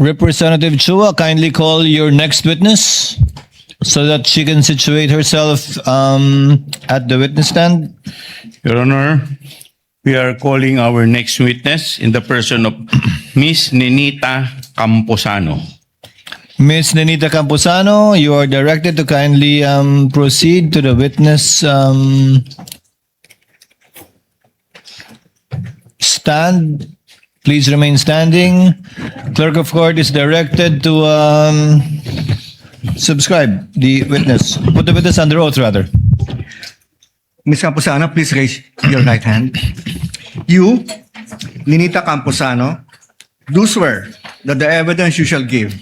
Representative Chua, kindly call your next witness so that she can situate herself at the witness stand. Your Honor, we are calling our next witness in the person of Miss Ninita Camposano. Ms. Nenita Camposano, you are directed to kindly proceed to the witness stand. Please remain standing. Clerk of Court is directed to subscribe the witness. Put the witness under oath, rather. Ms. Camposano, please raise your right hand. You, Ninita Camposano, do swear that the evidence you shall give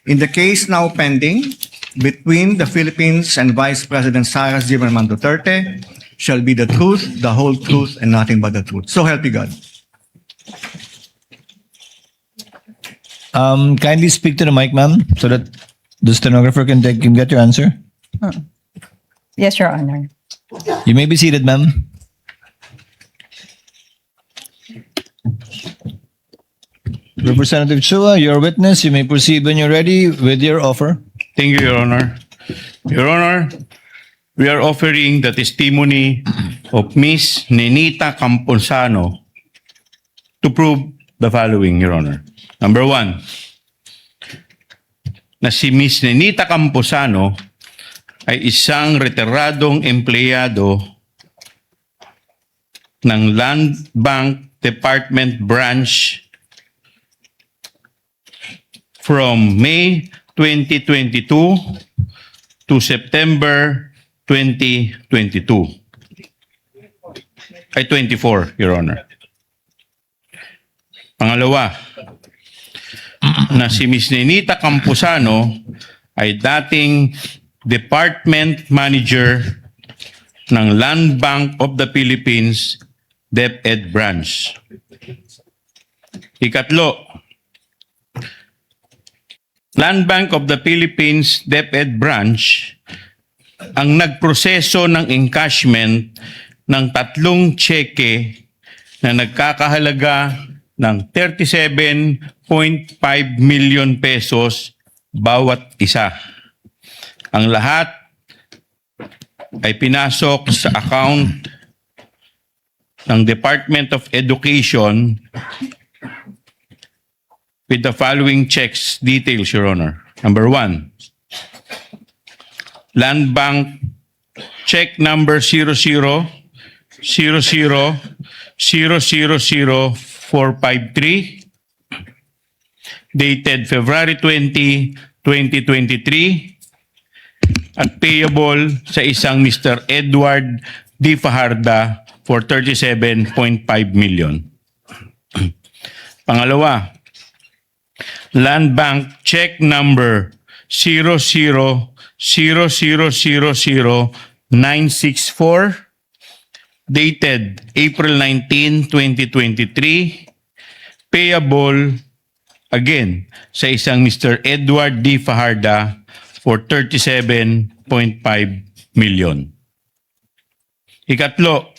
in the case now pending between the Philippines and Vice President Sara Zimmerman Duterte shall be the truth, the whole truth, and nothing but the truth. So help you God. Kindly speak to the mic, ma'am, so that the stenographer can get your answer. Yes, Your Honor. You may be seated, ma'am. Representative Chua, your witness. You may proceed when you're ready with your offer. Thank you, Your Honor. Your Honor, we are offering the testimony of Miss Ninita Camposano to prove the following, Your Honor. Number one, na si Miss Ninita Camposano ay isang retiradong empleyado ng Land Bank Department Branch from May 2022 to September 2022. Ay 24, Your Honor. Pangalawa, na si Ms. Ninita Camposano ay dating Department Manager ng Land Bank of the Philippines DepEd Branch. Ikatlo, Land Bank of the Philippines DepEd Branch ang nagproseso ng encashment ng 3 cheque na nagkakahalaga ng 37.5 million pesos bawat isa. Ang lahat ay pinasok sa account ng Department of Education with the following checks details, Your Honor. Number one, Land Bank check number 0000000453 dated February 20, 2023 at payable sa isang Mr. Edward D. Fajarda for 37.5 million. Pangalawa, Land Bank check number 00000964 dated April 19, 2023 payable again sa isang Mr. Edward D. Fajarda for 37.5 million. Ikatlo,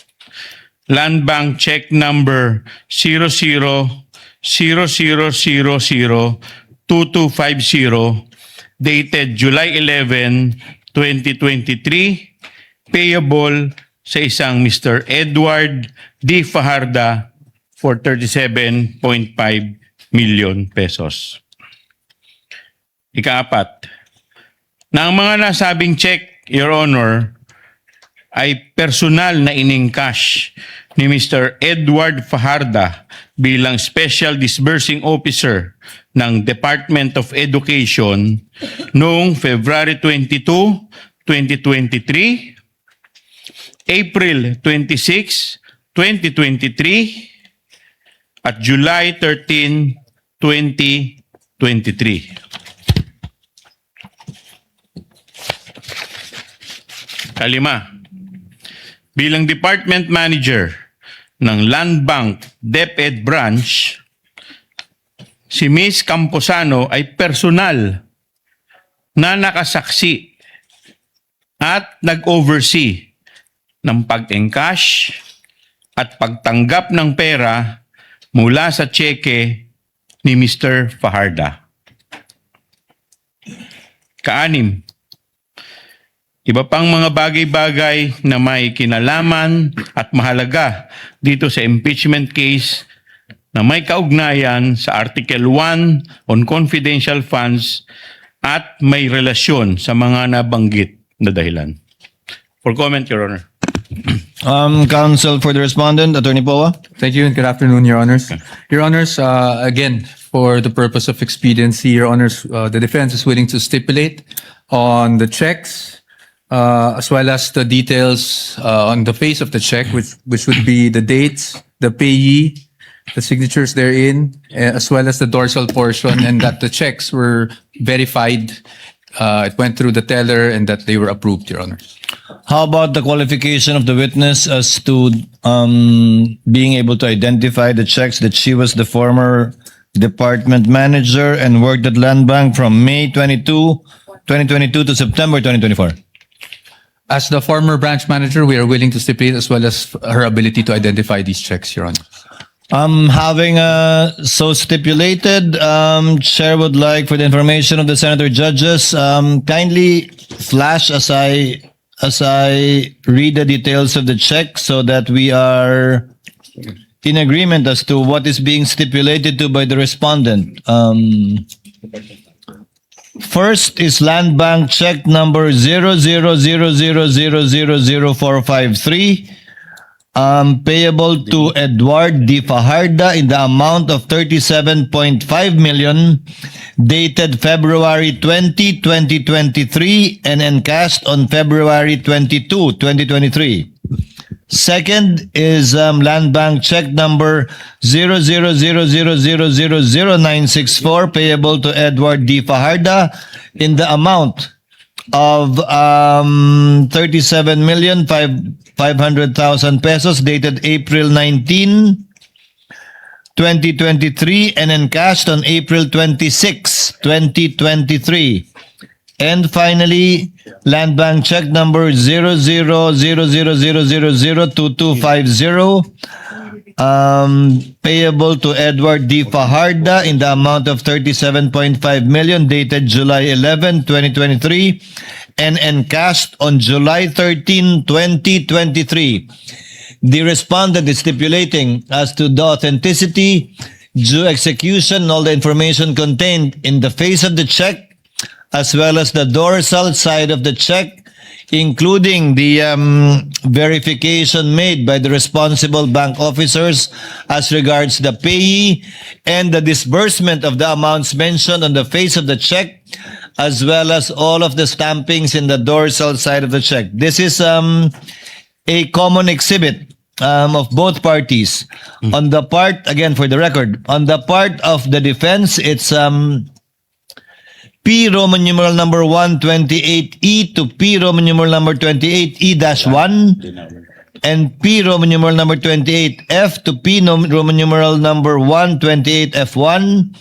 Land Bank check number 0000002250 dated July 11, 2023 payable sa isang Mr. Edward D. Fajarda for 37.5 million pesos. Ikaapat, na ang mga nasabing check, Your Honor, ay personal na iningcash ni Mr. Edward Fajarda bilang Special Disbursing Officer ng Department of Education noong February 22, 2023, April 26, 2023, at July 13, 2023. Kalima, bilang Department Manager ng Land Bank DepEd Branch, si Ms. Camposano ay personal na nakasaksi at nag-oversee ng pag-encash at pagtanggap ng pera mula sa cheque ni Mr. Fajarda. Kaanim, iba pang mga bagay-bagay na may kinalaman at mahalaga dito sa impeachment case na may kaugnayan sa Article 1 on confidential funds at may relasyon sa mga nabanggit na dahilan. For comment, Your Honor. Counsel for the respondent, Attorney Poa. Thank you and good afternoon, Your Honors. Your Honors, again, for the purpose of expediency, Your Honors, the defense is willing to stipulate on the checks as well as the details on the face of the check, which would be the dates, the payee, the signatures therein, as well as the dorsal portion, and that the checks were verified. It went through the teller and that they were approved, Your Honors. How about the qualification of the witness as to being able to identify the checks that she was the former department manager and worked at Land Bank from May 2022 to September 2024? As the former branch manager, we are willing to stipulate as well as her ability to identify these checks, Your Honor. Having so stipulated, Chair would like, for the information of the Senator judges, kindly flash as I read the details of the check so that we are in agreement as to what is being stipulated to by the respondent. First is Land Bank check number 0000000453. Payable to Edward D. Fajarda in the amount of 37.5 million, dated February 20, 2023, and encashed on February 22, 2023. Second is Land Bank check number 0000000964, payable to Edward D. Fajarda in the amount of 37,500,000 pesos, dated April 19, 2023, and encashed on April 26, 2023. And finally, Land Bank check number 0000002250, payable to Edward D. Fajarda in the amount of 37.5 million, dated July 11, 2023, and encashed on July 13, 2023. The respondent is stipulating as to the authenticity, due execution, and all the information contained in the face of the check, as well as the dorsal side of the check, including the verification made by the responsible bank officers as regards the payee and the disbursement of the amounts mentioned on the face of the check, as well as all of the stampings in the dorsal side of the check. This is a common exhibit of both parties. On the part, again for the record, on the part of the defense, it's P Roman numeral number 128E to P Roman numeral number 28E-1, and P Roman numeral number 28F to P Roman numeral number 128F1,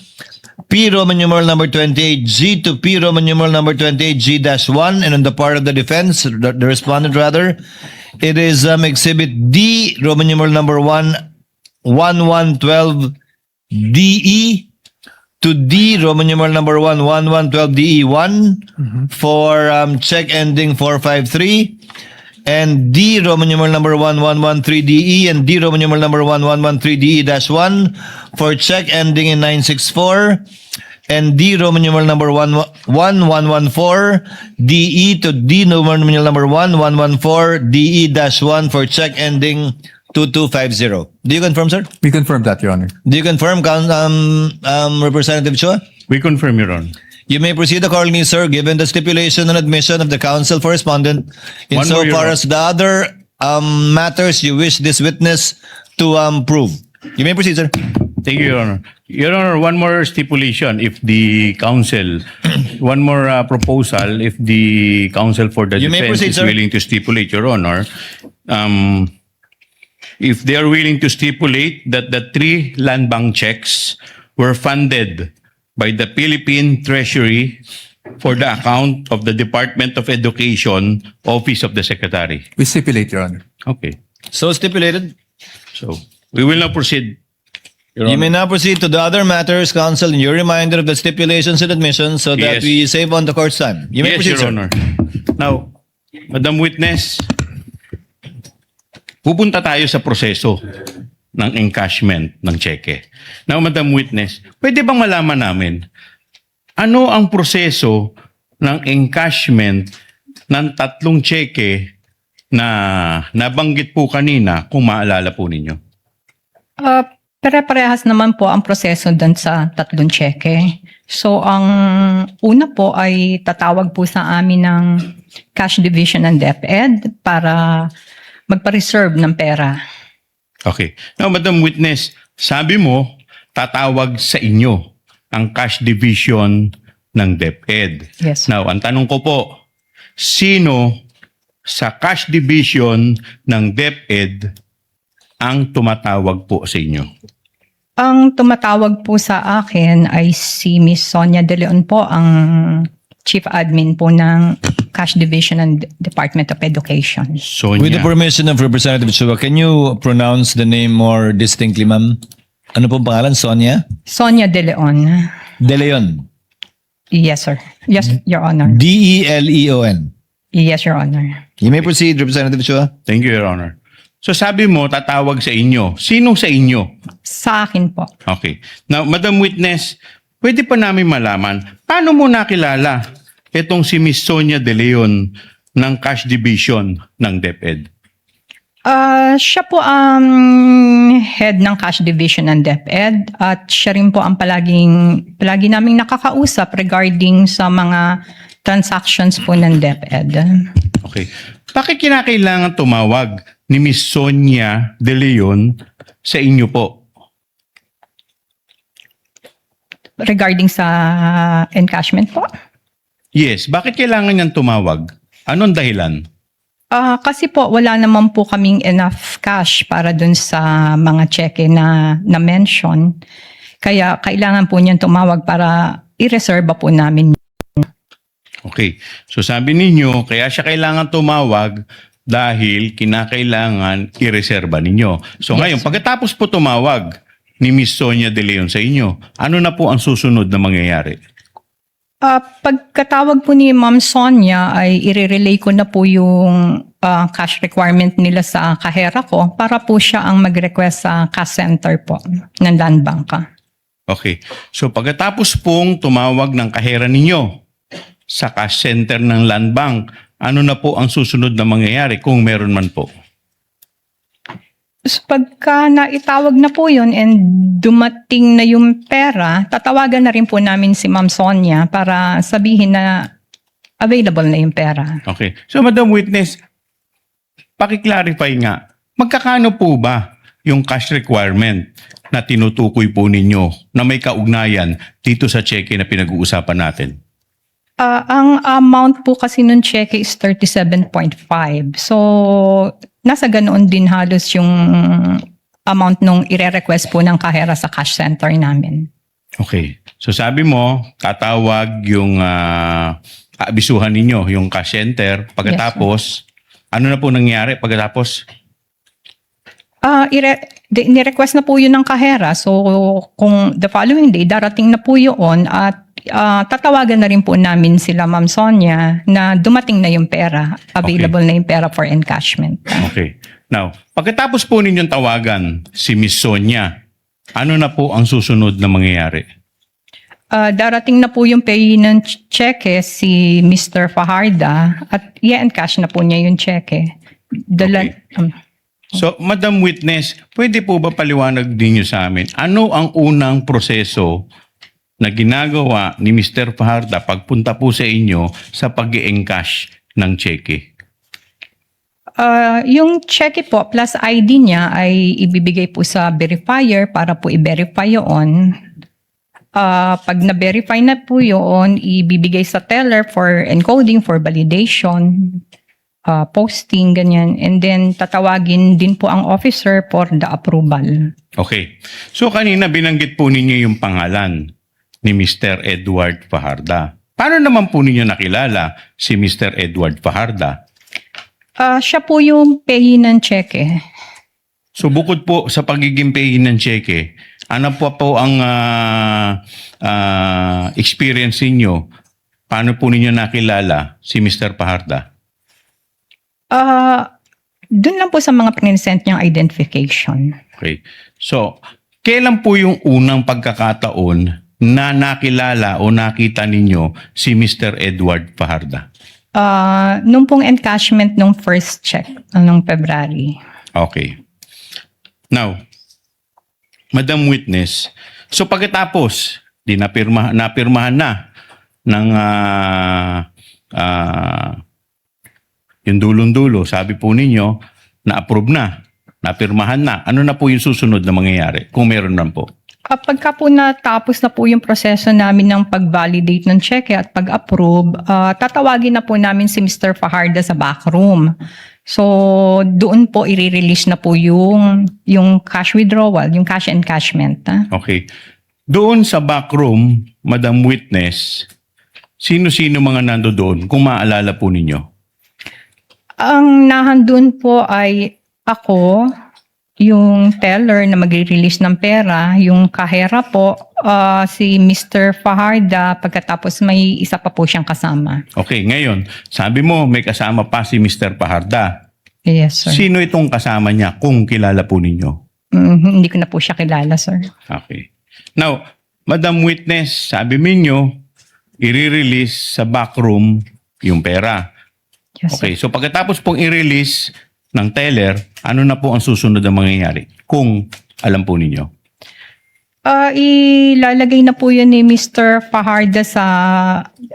P Roman numeral number 28G to P Roman numeral number 28G-1, and on the part of the defense, the respondent rather, it is exhibit D Roman numeral number 1112DE to D Roman numeral number 1112DE1 for check ending 453, and D Roman numeral number 1113DE and D Roman numeral number 1113DE-1 for check ending in 964, and D Roman numeral number 1114DE to D Roman numeral number 1114DE-1 for check ending 2250. Do you confirm, sir? We confirm that, Your Honor. Do you confirm, Representative Chua? We confirm, Your Honor. You may proceed accordingly, sir, given the stipulation and admission of the counsel for respondent. One more, Your Insofar Honor. as the other matters you wish this witness to prove. You may proceed, sir. Thank you, Your Honor. Your Honor, one more stipulation if the counsel, one more proposal if the counsel for the You may defense proceed, is sir. willing to stipulate, Your Honor. If they are willing to stipulate that the 3 land bank checks were funded by the Philippine Treasury for the account of the Department of Education, Office of the Secretary. We stipulate, Your Honor. Okay. So stipulated. So we will now proceed, Your You may Honor. now proceed to the other matters, counsel, and your reminder of the stipulations and admissions so that Yes. we save on the court's time. You may Yes, proceed, Your sir. Honor. Now, Madam Witness, pupunta tayo sa proseso ng encashment ng cheque. Now, Madam Witness, pwede bang malaman namin ano ang proseso ng encashment ng 3 cheque na nabanggit po kanina kung maalala po ninyo? Pare-parehas naman po ang proseso dun sa 3 cheque. So, ang una po ay tatawag po sa amin ng Cash Division ng DepEd para magpa-reserve ng pera. Okay. Now, Madam Witness, sabi mo, tatawag sa inyo ang cash division ng DepEd. Yes. Now, ang tanong ko po, sino sa cash division ng DepEd ang tumatawag po sa inyo? Ang tumatawag po sa akin ay si Miss Sonia De Leon po, ang Chief Admin po ng Cash Division ng Department of Education. Sonia. With the permission of Representative Chua, can you pronounce the name more distinctly, ma'am? Ano pong pangalan? Sonia? Sonia De Leon. De Leon. Yes, sir. Yes, Your Honor. D-E-L-E-O-N. Yes, Your Honor. You may proceed, Representative Chua. Thank you, Your Honor. So sabi mo, tatawag sa inyo. Sino sa inyo? Sa akin po. Okay. Now, Madam Witness, pwede pa namin malaman, paano mo nakilala itong si Miss Sonia De Leon ng Cash Division ng DepEd? Siya po ang head ng Cash Division ng DepEd at siya rin po ang palagi naming nakakausap regarding sa mga transactions po ng DepEd. Okay. Bakit kinakailangan tumawag ni Miss Sonia De Leon sa inyo po? Regarding sa encashment po? Yes, bakit kailangan niyang tumawag? Anong dahilan? Kasi po wala naman po kaming enough cash para dun sa mga cheque na mention. Kaya kailangan po niyan tumawag para i-reserve po namin. Okay. So sabi ninyo, kaya siya kailangan tumawag dahil kinakailangan i-reserba ninyo. So Yes. ngayon, pagkatapos po tumawag ni Miss Sonia De Leon sa inyo, ano na po ang susunod na mangyayari? Pagkatawag po ni Ma'am Sonia ay i-relay ko na po yung cash requirement nila sa kahera ko para po siya ang mag-request sa cash center po ng Land Bank. Okay. So pagkatapos pong tumawag ng kahera ninyo sa cash center ng Land Bank, ano na po ang susunod na mangyayari kung meron man po? So pagka naitawag na po yun and dumating na yung pera, tatawagan na rin po namin si Ma'am Sonia para sabihin na available na yung pera. Okay. So Madam Witness, paki-clarify nga, magkakano po ba yung cash requirement na tinutukoy po ninyo na may kaugnayan dito sa cheque na pinag-uusapan natin? Ang amount po kasi nung cheque is 37.5. So, nasa ganoon din halos yung amount nung ire-request po ng kahera sa cash center namin. Okay. So sabi mo, tatawag yung aabisuhan ninyo, yung cash center. Pagkatapos, ano na po nangyari pagkatapos? Ni-request na po yun ng kahera. So, kung the following day, darating na po yun at tatawagan na rin po namin sila Ma'am Sonia na dumating na yung pera. Available na yung pera for encashment. Okay. Now, pagkatapos po ninyong tawagan si Miss Sonia, ano na po ang susunod na mangyayari? Darating na po yung pay ng cheque si Mr. Fajarda at i-encash na po niya yung cheque. So, Madam Witness, pwede po ba paliwanag ninyo sa amin, ano ang unang proseso na ginagawa ni Mr. Fajarda pagpunta po sa inyo sa pag-i-encash ng cheque? Yung cheque po plus ID niya ay ibibigay po sa verifier para po i-verify yun. Pag na-verify na po yun, ibibigay sa teller for encoding, for validation, posting, ganyan. And then tatawagin din po ang officer for the approval. Okay. So, kanina binanggit po ninyo yung pangalan ni Mr. Edward Fajarda. Paano naman po ninyo nakilala si Mr. Edward Fajarda? Siya po yung payee ng cheque. So bukod po sa pagiging payee ng cheque, Ano po ang experience niyo? Paano po ninyo nakilala si Mr. Fajarda? Doon lang po sa mga present niyang identification. Okay. So, kailan po yung unang pagkakataon na nakilala o nakita ninyo si Mr. Edward Fajarda? Nung pong encashment nung first check, nung February. Okay. Now, Madam Witness, so pagkatapos, napirmahan na ng yung dulong-dulo, sabi po ninyo, na-approve na, napirmahan na. Ano na po yung susunod na mangyayari kung meron man po? Pagka po natapos na po yung proseso namin ng pag-validate ng cheque at pag-approve, tatawagin na po namin si Mr. Fajarda sa backroom. So, doon po i-release na po yung cash withdrawal, yung cash encashment. Okay. Doon sa backroom, Madam Witness, sino-sino mga nando doon kung maalala po ninyo? Ang nahandun po ay ako, yung teller na magre-release ng pera, yung kahera po, si Mr. Fajarda, pagkatapos may isa pa po siyang kasama. Okay, ngayon, sabi mo may kasama pa si Mr. Fajarda. Yes, sir. Sino itong kasama niya kung kilala po ninyo? Hindi ko na po siya kilala, sir. Okay. Now, Madam Witness, sabi ninyo, i-release sa backroom yung pera. Yes, Okay, so pagkatapos pong i-release ng teller, ano na po ang susunod na mangyayari? Kung alam po ninyo. Ilalagay na po yun ni Mr. Fajarda sa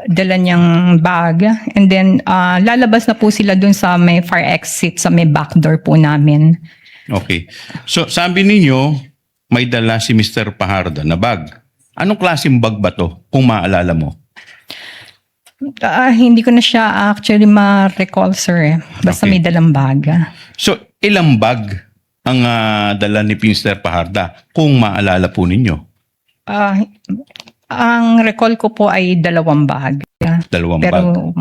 dala niyang bag. And then, lalabas na po sila dun sa may fire exit, sa may back door po namin. Okay. So, sabi ninyo, may dala si Mr. Fajarda na bag. Anong klaseng bag ba to, kung maalala mo? Hindi ko na siya actually ma-recall, sir. Basta Okay. may dalang bag. So, ilang bag ang dala ni Mr. Fajarda, kung maalala po ninyo? Ang recall ko po ay 2 bag. Dalawang bag. Pero,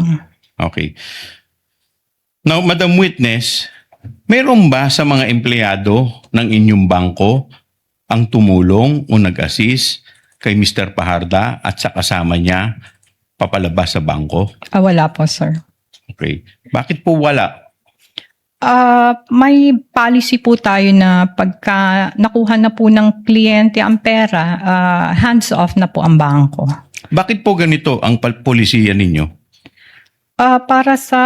Okay. Now, Madam Witness, meron ba sa mga empleyado ng inyong bangko ang tumulong o nag-assist kay Mr. Fajarda at sa kasama niya papalabas sa bangko? wala po, sir. Okay. Bakit po wala? May policy po tayo na pagka nakuha na po ng kliyente ang pera, hands off na po ang bangko. Bakit po ganito ang polisiya ninyo? Para sa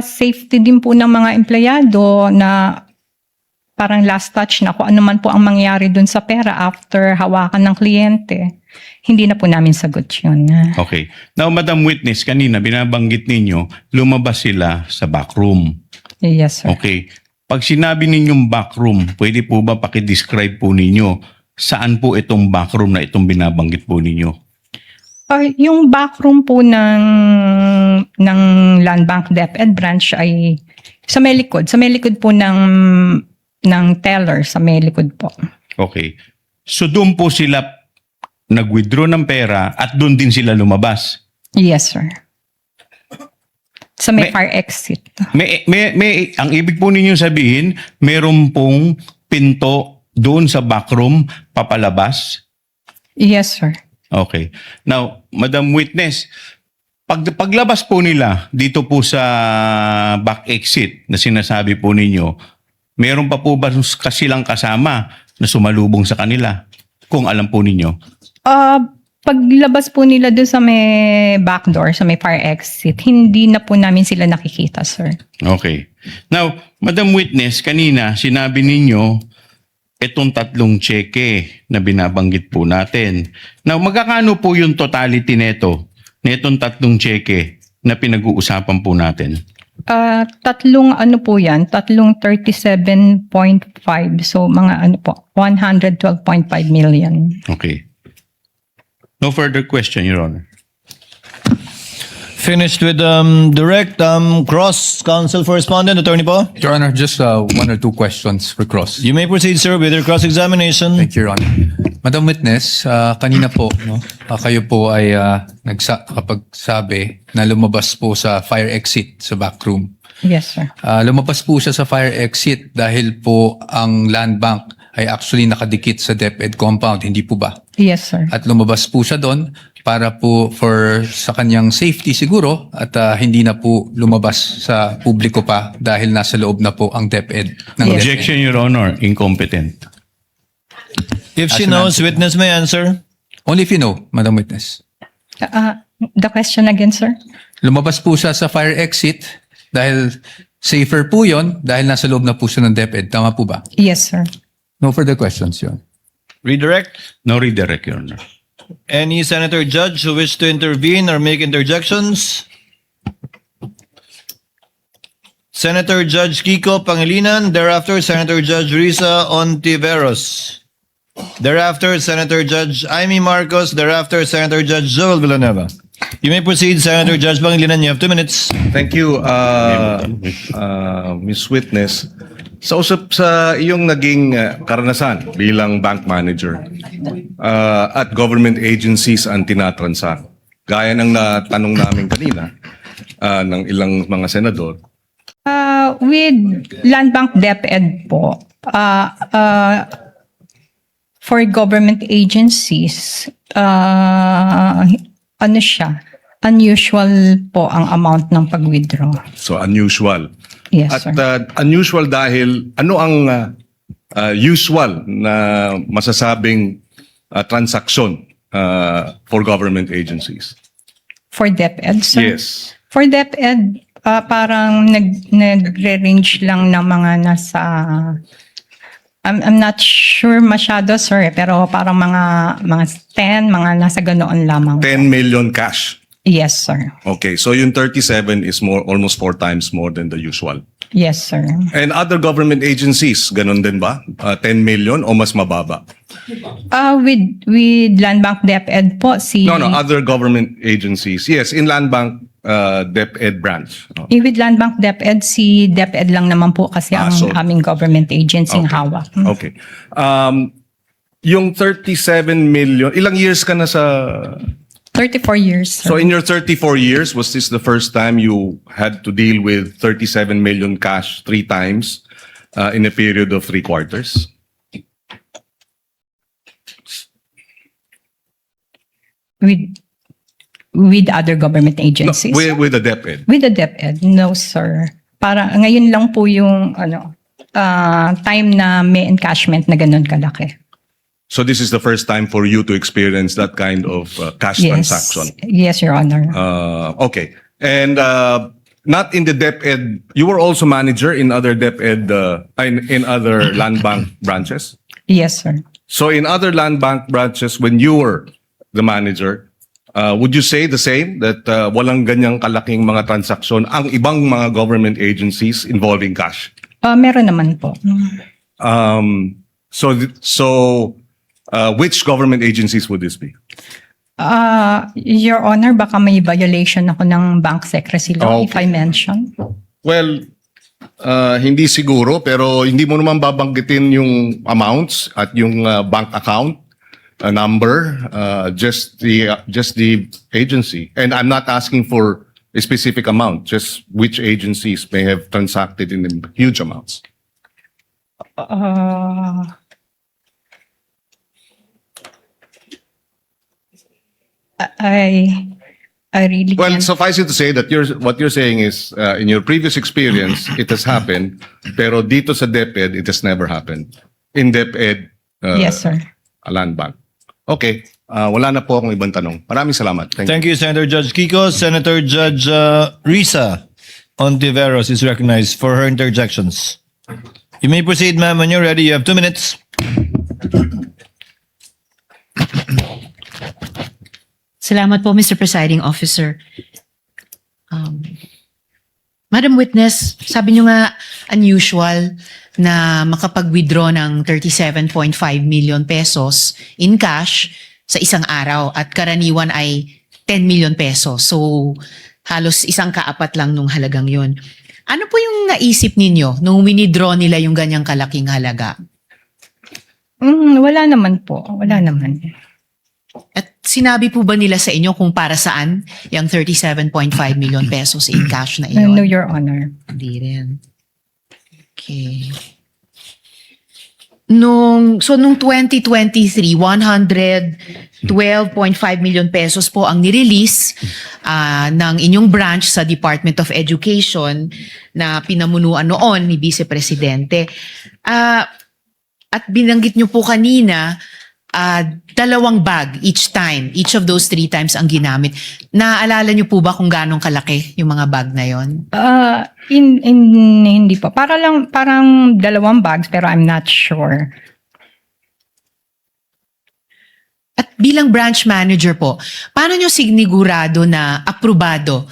safety din po ng mga empleyado na parang last touch na kung ano man po ang mangyari dun sa pera after hawakan ng kliyente. Hindi na po namin sagot yun. Okay. Now, Madam Witness, kanina binabanggit ninyo, lumabas sila sa backroom. Yes, sir. Okay. Pag sinabi ninyong backroom, pwede po ba pakidescribe po ninyo saan po itong backroom na itong binabanggit po ninyo? Yung backroom po ng Land Bank DepEd branch ay sa may likod. Sa may likod po ng teller, sa may likod po. Okay. So doon po sila nag-withdraw ng pera at doon din sila lumabas. Yes, sir. Sa may May- fire exit. Ang ibig po ninyong sabihin, meron pong pinto doon sa backroom papalabas? Yes, sir. Okay. Now, Madam Witness, paglabas po nila dito po sa back exit na sinasabi po ninyo, meron pa po ba silang kasama na sumalubong sa kanila? Kung alam po ninyo. Paglabas po nila doon sa may back door, sa may fire exit, hindi na po namin sila nakikita, sir. Okay. Now, Madam Witness, kanina sinabi ninyo itong 3 cheque na binabanggit po natin. Now, magkakano po yung totality nito, netong 3 cheque na pinag-uusapan po natin? 3 ano po yan, 37.5. So, mga ano po, 112.5 million. Okay. No further question, Your Honor. Finished with direct cross counsel for respondent, attorney po. Your Honor, just 1 or 2 questions for cross. You may proceed, sir, with your cross-examination. Thank you, Your Honor. Madam Witness, kanina po, kayo po ay nakapagsabi na lumabas po sa fire exit sa backroom. Yes, sir. Lumabas po siya sa fire exit dahil po ang land bank ay actually nakadikit sa DepEd compound, hindi po ba? Yes, sir. At lumabas po siya doon para po sa kanyang safety siguro at hindi na po lumabas sa publiko pa dahil nasa loob na po ang DepEd. Ng Yes. Objection, Your Honor. Incompetent. If she As an knows, answer. witness may answer. Only if you know, Madam Witness. The question again, sir? Lumabas po siya sa fire exit dahil safer po yon dahil nasa loob na po siya ng DepEd. Tama po ba? Yes, sir. No further questions, Your Honor. Redirect. No redirect, Your Honor. Any senator judge who wish to intervene or make interjections? Senator Judge Kiko Pangilinan, thereafter Senator Judge Risa Ontiveros. Thereafter Senator Judge Amy Marcos, thereafter Senator Judge Joel Villanueva. You may proceed, Senator Judge Pangilinan. You have 2 minutes. Thank you, Ms. Witness. Sa iyong naging karanasan bilang bank manager at government agencies ang tinatransact, gaya ng natanong namin kanina ng ilang mga senador, With Land Bank DepEd po, for government agencies, ano siya, unusual po ang amount ng pag-withdraw. so unusual. Yes, At sir. unusual dahil ano ang usual na masasabing transaksyon for government agencies? For DepEd, sir? Yes. For DepEd, parang nagre-range lang ng mga nasa... I'm not sure masyado, sir, pero parang mga 10, mga nasa ganoon lamang. 10 million cash. Yes, sir. Okay, so yung 37 is almost 4 times more than the usual. Yes, sir. And other government agencies, ganun din ba? 10 million o mas mababa? With Land Bank DepEd po, No, other government agencies. Yes, in Land Bank DepEd branch. Oh. With Land Bank DepEd, si DepEd lang naman po kasi ang so- aming government agency ng hawak. Okay. Yung 37 million, ilang years ka na sa... 34 years, sir. So in your 34 years, was this the first time you had to deal with 37 million cash 3 times in a period of 3 quarters? With other government agencies? With the DepEd. With the DepEd, no, sir. Para ngayon lang po yung time na may encashment na ganun kalaki. So this is the first time for you to experience that kind of cash Yes. transaction. Yes, Your Honor. Okay. And not in the DepEd, you were also manager in other DepEd, in other land bank branches? Yes, sir. So in other land bank branches, when you were the manager, would you say the same, that walang ganyang kalaking mga transaksyon ang ibang mga government agencies involving cash? Meron naman po. So which government agencies would this be? Your Honor, baka may violation ako ng bank secrecy law if I mention. Well, hindi siguro, pero hindi mo naman babanggitin yung amounts at yung bank account number, just the agency. And I'm not asking for a specific amount, just which agencies may have transacted in huge amounts. I really Well, can't. suffice it to say that what you're saying is, in your previous experience, it has happened, pero dito sa DepEd, it has never happened. In DepEd, Yes, sir. Land Bank. Okay, wala na po akong ibang tanong. Maraming salamat. Thank you. Thank you, Senator Judge Kiko. Senator Judge Risa Ontiveros is recognized for her interjections. You may proceed, ma'am, when you're ready. You have 2 minutes. Salamat po, Mr. Presiding Officer. Madam Witness, sabi nyo nga unusual na makapag-withdraw ng 37.5 million pesos in cash sa isang araw at karaniwan ay 10 million pesos. So halos isang kaapat lang nung halagang yun. Ano po yung naisip ninyo nung winidraw nila yung ganyang kalaking halaga? Wala naman po. Wala naman. At sinabi po ba nila sa inyo kung para saan yung 37.5 million pesos in cash na iyon? No, Your Honor. Hindi rin. Okay. nung 2023, 112.5 million pesos po ang nirelease ng inyong branch sa Department of Education na pinamunuan noon ni Vice Presidente. At binanggit nyo po kanina, 2 bag each time. Each of those 3 times ang ginamit. Naaalala nyo po ba kung ganong kalaki yung mga bag na yon? Hindi po. Parang 2 bags pero I'm not sure. At bilang branch manager po, paano nyo sinigurado na aprobado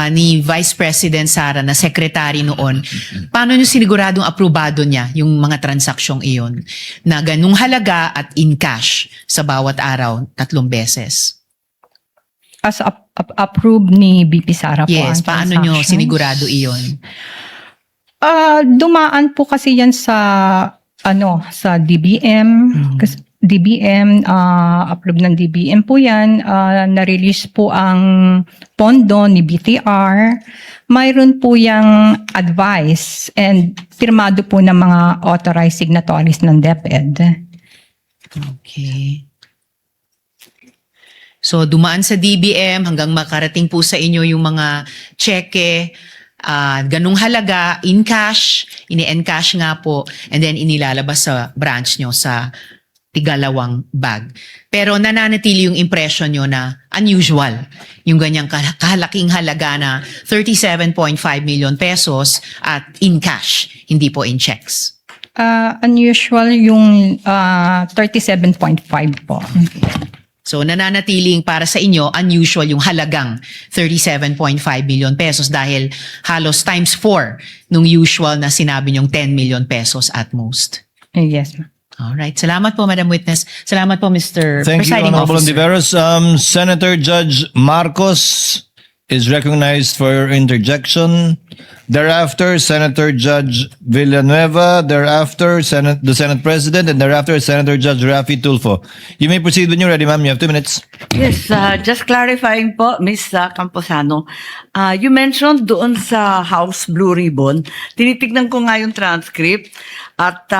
ni Vice President Sara na secretary noon? Paano nyo siniguradong aprobado niya yung mga transaksyong iyon na ganung halaga at in cash sa bawat araw 3 beses? As approved ni BP Sara po Yes, ang paano nyo transactions. sinigurado iyon? Dumaan po kasi yan sa DBM. Kasi DBM, approved ng DBM po yan. Na-release po ang pondo ni BTR. Mayroon po yung advice and pirmado po ng mga authorized signatories ng DepEd. Okay. So dumaan sa DBM hanggang makarating po sa inyo yung mga cheque, ganung halaga, in cash, ini-encash nga po, and then inilalabas sa branch nyo sa 2 bag. Pero nananatili yung impression nyo na unusual yung ganyang kahalaking halaga na 37.5 million pesos at in cash, hindi po in checks. Unusual yung 37.5 po. So nananatiling para sa inyo, unusual yung halagang 37.5 million pesos dahil halos times 4 nung usual na sinabi nyong 10 million pesos at most. Yes, ma'am. Alright. Salamat po, Madam Witness. Salamat po, Mr. Thank you, Presiding Honorable Officer. Ontiveros. Senator Judge Marcos is recognized for your interjection. Thereafter, Senator Judge Villanueva. Thereafter, the Senate President. And thereafter, Senator Judge Raffy Tulfo. You may proceed when you're ready, ma'am. You have 2 minutes. Yes, just clarifying po, Ms. Camposano. You mentioned doon sa House Blue Ribbon, tinitignan ko nga yung transcript at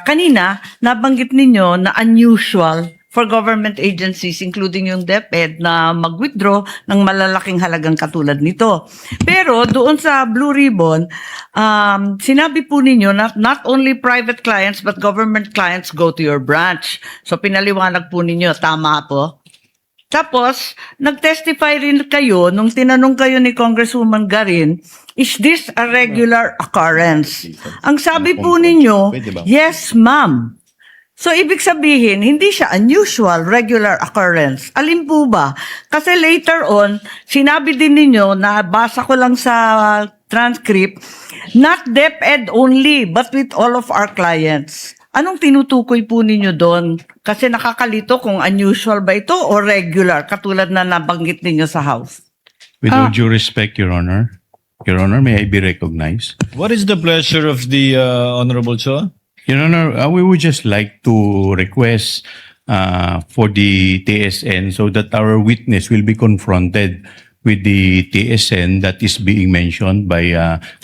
kanina nabanggit ninyo na unusual for government agencies, including yung DepEd, na mag-withdraw ng malalaking halagang katulad nito. Pero doon sa Blue Ribbon, sinabi po ninyo na not only private clients but government clients go to your branch. So pinaliwanag po ninyo, tama po? Tapos, nag-testify rin kayo nung tinanong kayo ni Congresswoman Garin, is this a regular occurrence? Ang sabi po ninyo, yes, ma'am. So, ibig sabihin, hindi siya unusual, regular occurrence. Alin po ba? Kasi later on, sinabi din ninyo, nabasa ko lang sa transcript, not DepEd only, but with all of our clients. Anong tinutukoy po ninyo doon? Kasi nakakalito kung unusual ba ito o regular, katulad na nabanggit ninyo sa House. With all due respect, Your Honor, may I be recognized? What is the pleasure of the Honorable Chua? Your Honor, we would just like to request for the TSN so that our witness will be confronted with the TSN that is being mentioned by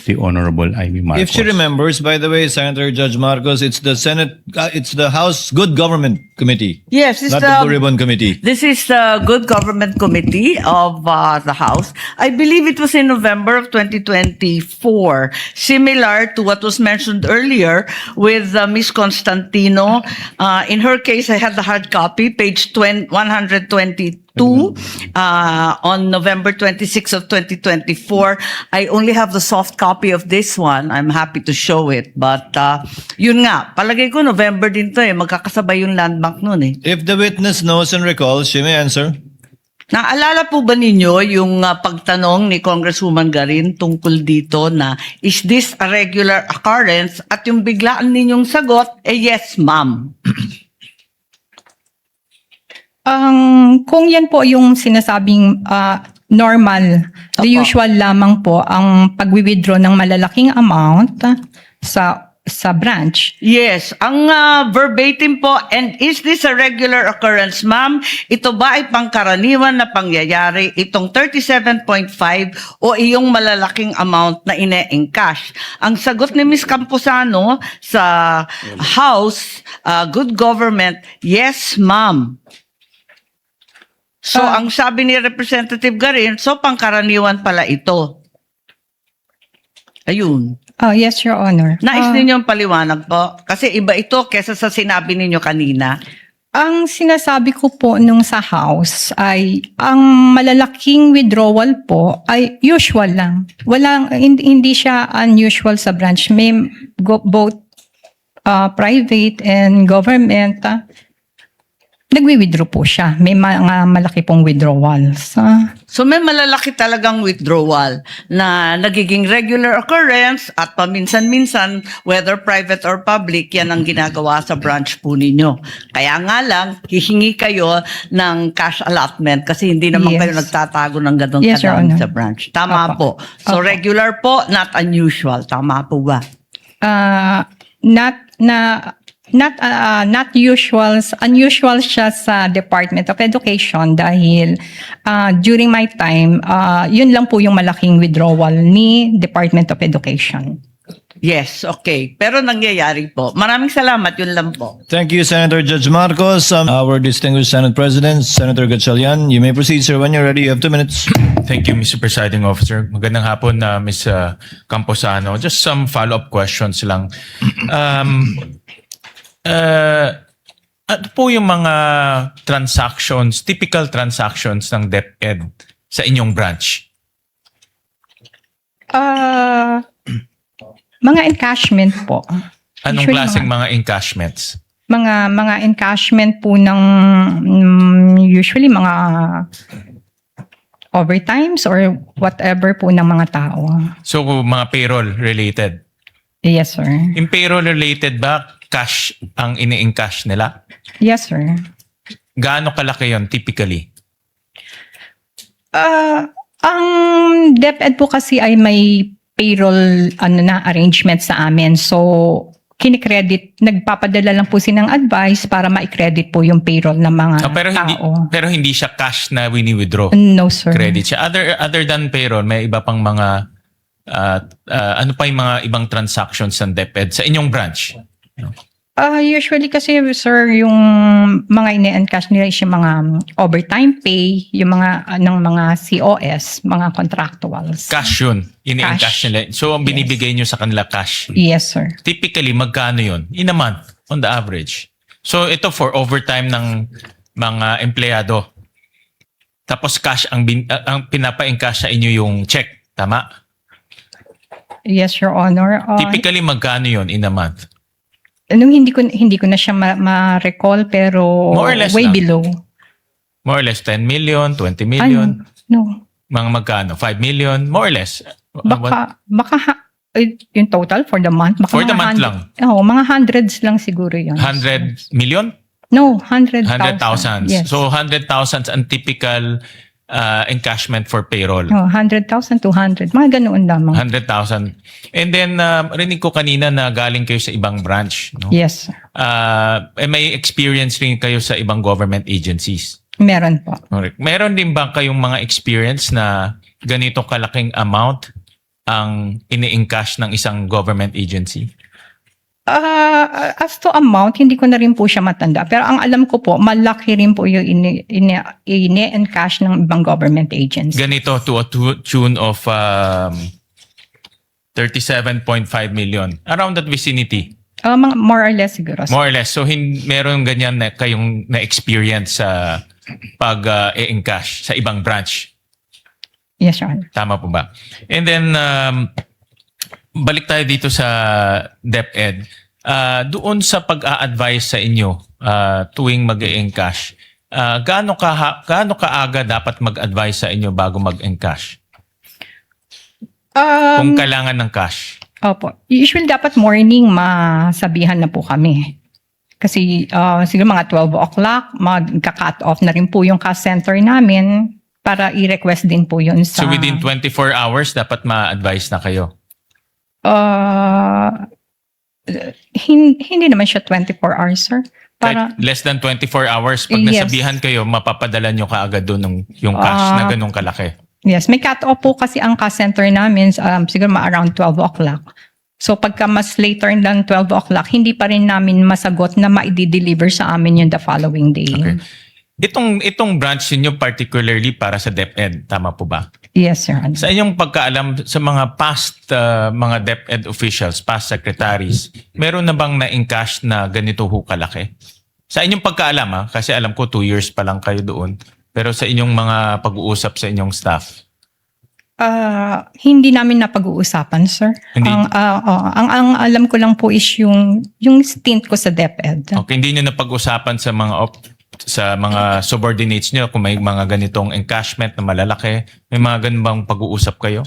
the Honorable Amy Marcos. If she remembers, by the way, Senator Judge Marcos, it's the Senate, it's the House Good Government Committee, Yes, it's not the Blue Ribbon Committee. This is the Good Government Committee of the House. I believe it was in November of 2024, similar to what was mentioned earlier with Ms. Constantino. In her case, I had the hard copy, page 122. On November 26 of 2024. I only have the soft copy of this one. I'm happy to show it. But yun nga, palagay ko November din to magkakasabay yung land bank nun If the witness knows and recalls, she may answer. Naalala po ba ninyo yung pagtanong ni Congresswoman Garin tungkol dito na is this a regular occurrence? At yung biglaan ninyong sagot, yes ma'am. Kung yan po yung sinasabing normal, the Opo. usual lamang po ang pag-withdraw ng malalaking amount sa sa branch. Yes, ang verbatim po, and is this a regular occurrence, ma'am? Ito ba ay pangkaraniwan na pangyayari, itong 37.5 o iyong malalaking amount na ine-encash? Ang sagot ni Ms. Camposano sa House, Good Government, yes, ma'am. So, ang sabi ni Representative Garin, so pangkaraniwan pala ito. Ayun. Yes, Your Honor. Nais ninyong paliwanag po? Kasi iba ito kesa sa sinabi ninyo kanina. Ang sinasabi ko po nung sa House ay ang malalaking withdrawal po ay usual lang. Hindi siya unusual sa branch. May both private and government. Nagwi-withdraw po siya. May mga malaki pong withdrawals. So may malalaki talagang withdrawal na nagiging regular occurrence at paminsan-minsan, whether private or public, yan ang ginagawa sa branch po ninyo. Kaya nga lang, hihingi kayo ng cash allotment kasi hindi naman Yes. kayo nagtatago ng ganun Yes, Your kadami Honor. sa branch. Tama Opo. po. So Opo. regular po, not unusual. Tama po ba? Not unusual siya sa Department of Education dahil during my time, yun lang po yung malaking withdrawal ni Department of Education. Yes, okay. Pero nangyayari po. Maraming salamat, yun lang po. Thank you, Senator Judge Marcos. Our distinguished Senate President, Senator Gatchalian. You may proceed, sir. When you're ready, you have 2 minutes. Thank you, Mr. Presiding Officer. Magandang hapon na Ms. Camposano. Just some follow-up questions lang. Ano po yung mga transactions, typical transactions ng DepEd sa inyong branch? Mga encashment po. Anong Usually klaseng mga encashments? Mga encashment po ng usually mga overtimes or whatever po ng mga tao. So, mga payroll related. Yes, sir. Yung payroll related ba, cash ang ini-encash nila? Yes, sir. Gaano kalaki yon typically? Ang DepEd po kasi ay may payroll arrangement sa amin. So, nagpapadala lang po silang advice para ma-credit po yung payroll ng mga Pero hindi siya cash na wini-withdraw. No, sir. Credit siya. Other than payroll, may iba pang mga ano pa yung mga ibang transactions ng DepEd sa inyong branch? Usually kasi, sir, yung mga ine-encash nila is yung mga overtime pay, yung mga mga COS, mga contractuals. Cash yun. Ini-encash Cash. nila. So, ang binibigay nyo sa kanila cash. Yes, sir. Typically, magkano yun? In a month, on the average. So, ito for overtime ng mga empleyado. Tapos cash, ang pinapa-encash sa inyo yung check. Tama? Yes, Your Honor. Typically, magkano yun in a month? Nung hindi ko na siya ma-recall pero More or less way lang. below. More or less 10 million, 20 million? No. Mga magkano? 5 million? More or less. Baka yung total for the month. Baka For the mga month lang? Oo, mga hundreds lang siguro yun. 100 million? No, 100,000. 100,000. Yes. So 100,000 ang typical encashment for payroll. No, 100,000, 200. Mga ganoon lamang. 100,000. And then rinig ko kanina na galing kayo sa ibang branch, no? Yes, sir. May experience rin kayo sa ibang government agencies. Meron po. Correct. Meron din ba kayong mga experience na ganito kalaking amount ang ini-encash ng isang government agency? As to amount, hindi ko na rin po siya matanda. Pero ang alam ko po, malaki rin po yung ini-encash ng ibang government agency. Ganito to a tune of 37.5 million. Around that vicinity. More or less siguro. More or less. So meron ganyan na kayong na-experience sa pag-e-encash sa ibang branch. Yes, Your Honor. Tama po ba? And then, balik tayo dito sa DepEd. Doon sa pag-a-advise sa inyo tuwing mag-e-encash, gaano kaaga dapat mag-advise sa inyo bago mag-encash? Kung kailangan ng cash. Opo. Usually dapat morning masabihan na po kami. Kasi siguro mga 12 o'clock, magka-cut off na rin po yung cash center namin para i-request din po yun sa... So within 24 hours, dapat ma-advise na kayo? Hindi naman siya 24 hours, sir. Para, Kahit less than 24 hours, pag Yes. nasabihan kayo, mapapadala nyo kaagad doon yung cash na ganun kalaki. yes, may cut-off po kasi ang cash center namin, siguro around 12 o'clock. So pagka mas later than 12 o'clock, hindi pa rin namin masagot na ma-deliver sa amin yung the following day. Okay. Itong branch niyo particularly para sa DepEd, tama po ba? Yes, sir. Sa inyong pagkaalam sa mga past mga DepEd officials, past secretaries, meron na bang na-encash na ganito ho kalaki? Sa inyong pagkaalam kasi alam ko 2 years pa lang kayo doon, pero sa inyong mga pag-uusap sa inyong staff. Hindi namin napag-uusapan, sir. Hindi? Ang alam ko lang po is yung stint ko sa DepEd. Okay, hindi niyo napag-usapan sa mga subordinates niyo kung may mga ganitong encashment na malalaki, may mga ganun bang pag-uusap kayo?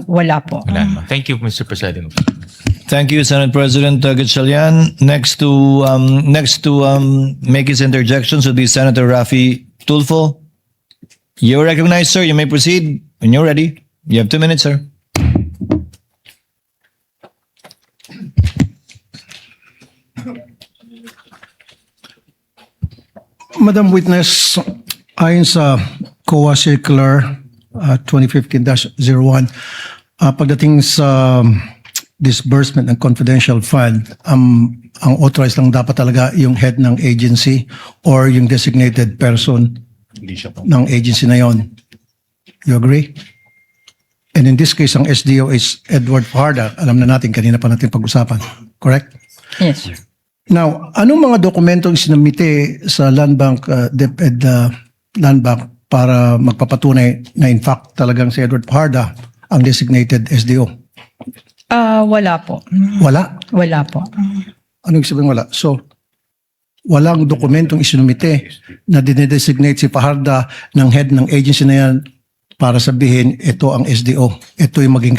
Wala po. Wala naman. Thank you, Mr. President. Thank you, Senate President Gatchalian. Next to make his interjections would be Senator Raffy Tulfo. You're recognized, sir. You may proceed when you're ready. You have 2 minutes, sir. Madam Witness, ayon sa COA Circular 2015-01, pagdating sa disbursement ng confidential fund, ang authorized lang dapat talaga yung head ng agency or yung designated person ng agency na yon. You agree? And in this case, ang SDO is Edward Fajarda. Alam na natin, kanina pa natin pag-usapan. Correct? Yes, sir. Now, anong mga dokumentong sinamite sa Land Bank, DepEd Land Bank para magpapatunay na in fact talagang si Edward Fajarda ang designated SDO? Wala po. Wala. Wala po. Anong sabihin wala? So, walang dokumentong isinumite na dinedesignate si Fajarda ng head ng agency na yan para sabihin ito ang SDO. Ito yung maging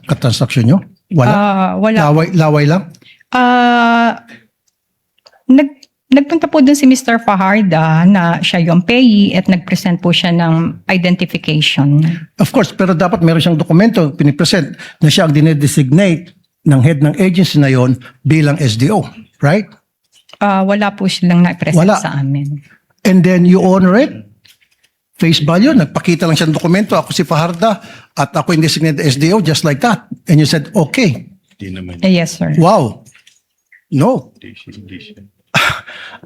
katransaksyon nyo? Wala? Wala. Laway lang? Nagpunta po dun si Mr. Fajarda na siya yung payee at nag-present po siya ng identification. Of course, pero dapat meron siyang dokumento pinipresent na siya ang dinedesignate ng head ng agency na yon bilang SDO. Right? Wala po silang na-present Wala. sa amin. And then you honor it? Face value? Nagpakita lang siya ng dokumento. Ako si Fajarda at ako yung designated SDO just like that. And you said, okay. Yes, sir. Wow. No.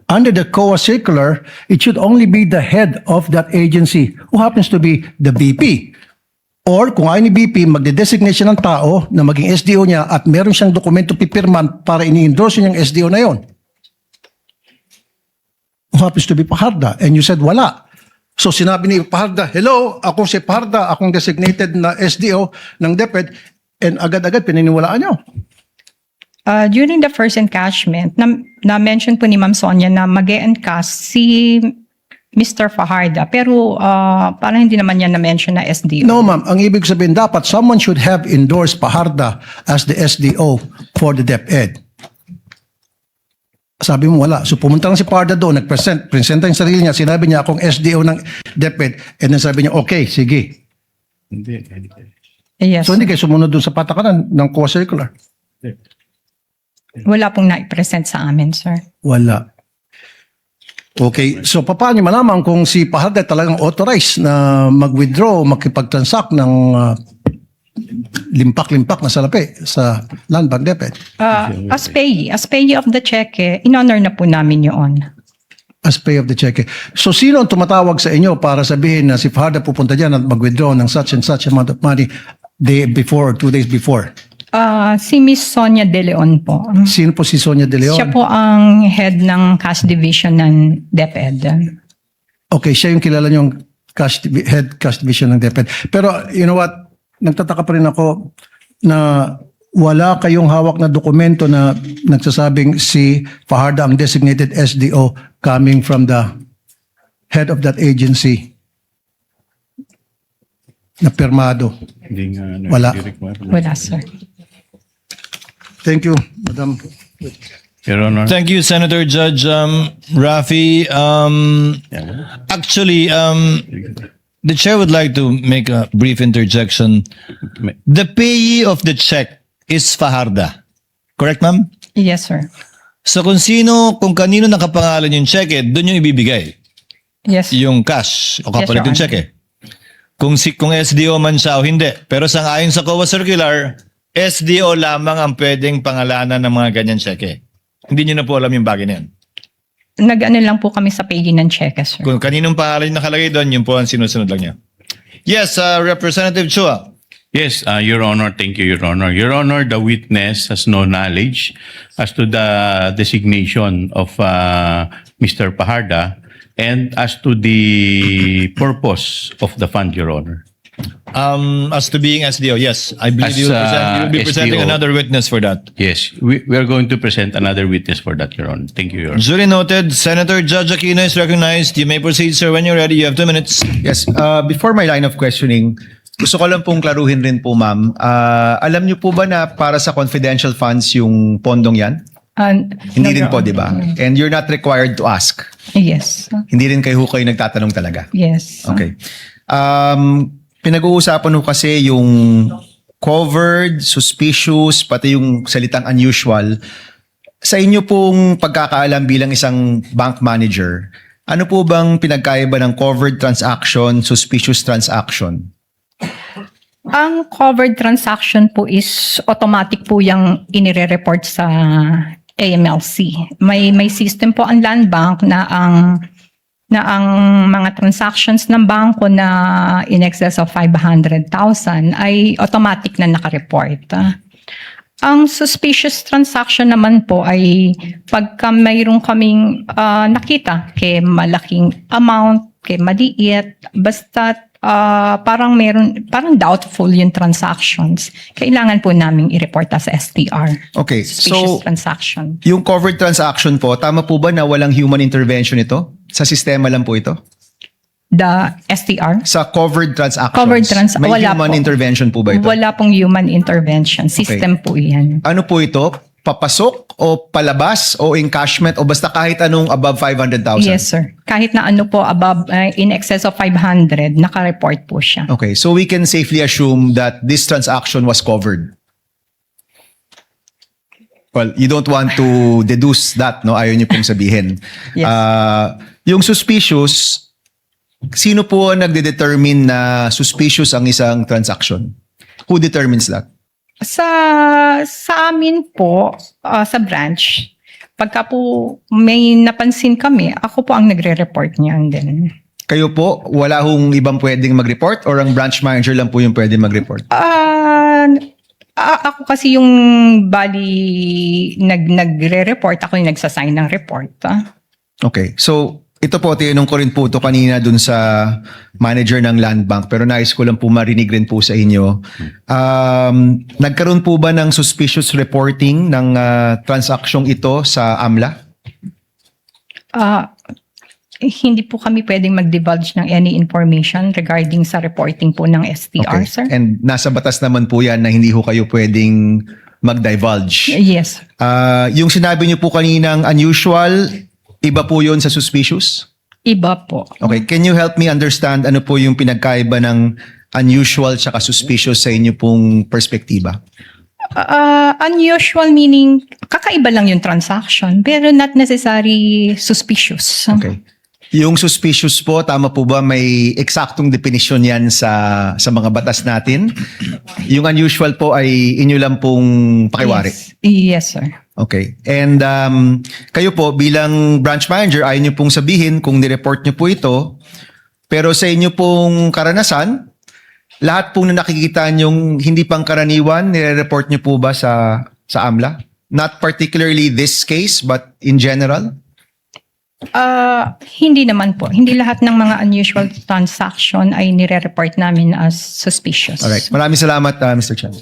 Under the COA circular, it should only be the head of that agency who happens to be the VP. Or kung ayaw ni VP, magde-designate siya ng tao na maging SDO niya at meron siyang dokumento pipirman para ini-endorse niyang SDO na yon. Who happens to be Fajarda. And you said wala. So sinabi ni Fajarda, hello, ako si Fajarda, akong designated na SDO ng DepEd, and agad-agad pininiwalaan niyo. During the first encashment, na-mention po ni Ma'am Sonia na mag-e-encash si Mr. Fajarda. Pero parang hindi naman niya na-mention na SDO. No, ma'am. Ang ibig sabihin, dapat someone should have endorsed Fajarda as the SDO for the DepEd. Sabi mo, wala. So pumunta lang si Fajarda doon, presenta yung sarili niya, sinabi niya akong SDO ng DepEd, and then sabi niya, okay, sige. Yes. So hindi kayo sumunod doon sa patakaran ng COA circular? Wala pong na-present sa amin, sir. Wala. Okay, so paano niyo malaman kung si Fajarda talagang authorized na mag-withdraw, makipag-transact ng limpak-limpak na salapi sa Land Bank DepEd? As payee of the check, in-honor na po namin yun. As pay of the check. So sino ang tumatawag sa inyo para sabihin na si Fajarda pupunta dyan at mag-withdraw ng such and such amount of money day before or 2 days before? Si Miss Sonia De Leon po. Sino po si Sonia De Leon? Siya po ang head ng cash division ng DepEd. Okay, siya yung kilala niyong head cash division ng DepEd. Pero you know what? Nagtataka pa rin ako na wala kayong hawak na dokumento na nagsasabing si Fajarda ang designated SDO coming from the head of that agency na pirmado. Wala. Wala, sir. Thank you, Madam. Your Honor. Thank you, Senator Judge Raffy. Actually, the chair would like to make a brief interjection. The payee of the check is Fajarda. Correct, ma'am? Yes, sir. So kung kanino nakapangalan yung cheque, doon yung ibibigay. Yes. Yung cash o kapalit Yes, yung Your cheque. Kung SDO man siya o hindi. Pero ayon sa COA Circular, SDO lamang ang pwedeng pangalanan ng mga ganyan cheque. Hindi nyo na po alam yung bagay na yan. Nag-ano lang po kami sa paging ng cheque, sir. Kung kaninong pangalan yung nakalagay doon, yun po ang sinusunod lang niya. Yes, Representative Chua. Yes, Your Honor. Thank you, Your Honor. Your Honor, the witness has no knowledge as to the designation of Mr. Paharda and as to the purpose of the fund, Your Honor. As to being SDO, yes. I believe As, you'll be presenting SDO. another witness for that. Yes, we are going to present another witness for that, Your Honor. Thank you, Your Honor. Duly noted. Senator Judge Aquino is recognized. You may proceed, sir, when you're ready. You have 2 minutes. Yes, before my line of questioning, gusto ko lang pong klaruhin rin po, ma'am. Alam niyo po ba na para sa confidential funds yung pondong yan? Hindi rin po, di ba? And you're not required to ask. Yes. Hindi rin kayo nagtatanong talaga. Yes. Okay. Pinag-uusapan ho kasi yung covered, suspicious, pati yung salitang unusual. Sa inyo pong pagkakaalam bilang isang bank manager, ano po bang pinagkaiba ng covered transaction, suspicious transaction? Ang covered transaction po is automatic po yung inire-report sa AMLC. May system po ang Land Bank na ang mga transactions ng bangko na in excess of 500,000 ay automatic na nakareport. Ang suspicious transaction naman po ay pagka mayroon kaming nakita kay malaking amount, kay maliit, basta parang doubtful yung transactions. Kailangan po naming i-report sa STR. Okay, Suspicious so transaction. yung covered transaction po, tama po ba na walang human intervention ito? Sa sistema lang po ito? The STR? Sa covered transactions, may wala human po. intervention po ba ito? Wala pong human intervention. System po yan. Ano po ito? Papasok o palabas o encashment o basta kahit anong above 500,000? Yes, sir. Kahit na ano po above, in excess of 500, naka-report po siya. Okay, so we can safely assume that this transaction was covered. Well, you don't want to deduce that, no? Ayaw niyo pong sabihin. Yes. Yung suspicious, sino po ang nagde-determine na suspicious ang isang transaction? Who determines that? Sa amin po, sa branch, pagka po may napansin kami, ako po ang nagre-report niyan din. Kayo po, wala hong ibang pwedeng mag-report or ang branch manager lang po yung pwedeng mag-report? Ako kasi yung nagre-report, ako yung nagsasign ng report. Okay. So, ito po, tinanong ko rin po ito kanina dun sa manager ng Land Bank, pero nais ko lang po marinig rin po sa inyo. Nagkaroon po ba ng suspicious reporting ng transaksyong ito sa AMLA? Hindi po kami pwedeng mag-divulge ng any information regarding sa reporting po ng STR, Okay. sir. And nasa batas naman po yan na hindi ho kayo pwedeng mag-divulge. Yes. Yung sinabi niyo po kaninang unusual, iba po yun sa suspicious? Iba po. Okay, can you help me understand ano po yung pinagkaiba ng unusual tsaka suspicious sa inyo pong perspektiba? Unusual meaning, kakaiba lang yung transaction, pero not necessary suspicious. Okay. Yung suspicious po, tama po ba may eksaktong definition yan sa mga batas natin? Yung unusual po ay inyo lang pong pakiwari? Yes, sir. Okay. And kayo po bilang branch manager, ayaw nyo pong sabihin kung nireport nyo po ito. Pero sa inyo pong karanasan, lahat pong na nakikita nyong hindi pangkaraniwan, nire-report nyo po ba sa AMLA? Not particularly this case, but in general? Hindi naman po. Hindi lahat ng mga unusual transaction ay nire-report namin as suspicious. Alright. Maraming salamat, Mr. Chan.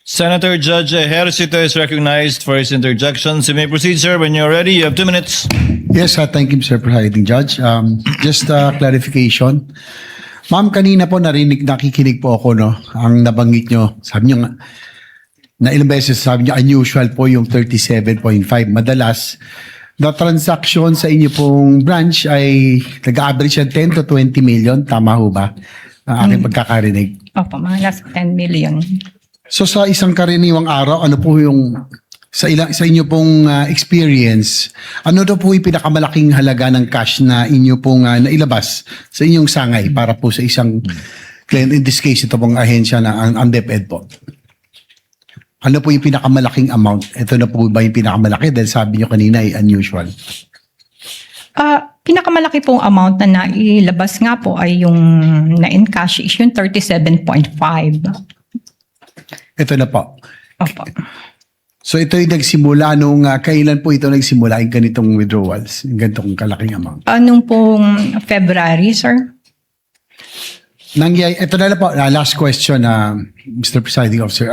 Senator Judge Ejercito is recognized for his interjections. You may proceed, sir, when you're ready. You have 2 minutes. Yes, thank you, Mr. Presiding Judge. Just a clarification. Ma'am, kanina po nakikinig po ako, no? Ang nabanggit nyo, sabi nyo nga, na ilang beses sabi nyo, unusual po yung 37.5. Madalas, the transaction sa inyo pong branch ay nag-average yan 10 to 20 million. Tama ho ba? Ang aking pagkakarinig. Opo, mga nasa 10 million. So sa isang karaniwang araw, ano po yung sa inyo pong experience, ano daw po yung pinakamalaking halaga ng cash na inyo pong nailabas sa inyong sangay para po sa isang client, in this case ito pong ahensya na ang DepEd po? Ano po yung pinakamalaking amount? Ito na po ba yung pinakamalaki dahil sabi nyo kanina ay unusual? Pinakamalaki pong amount na nailabas nga po ay yung na-encash is yung 37.5. Ito na po. Opo. So ito yung nagsimula nung kailan po ito nagsimula yung ganitong withdrawals, yung ganitong kalaking amount? Anong pong February, sir? Ito na lang po, last question, Mr. Presiding Officer.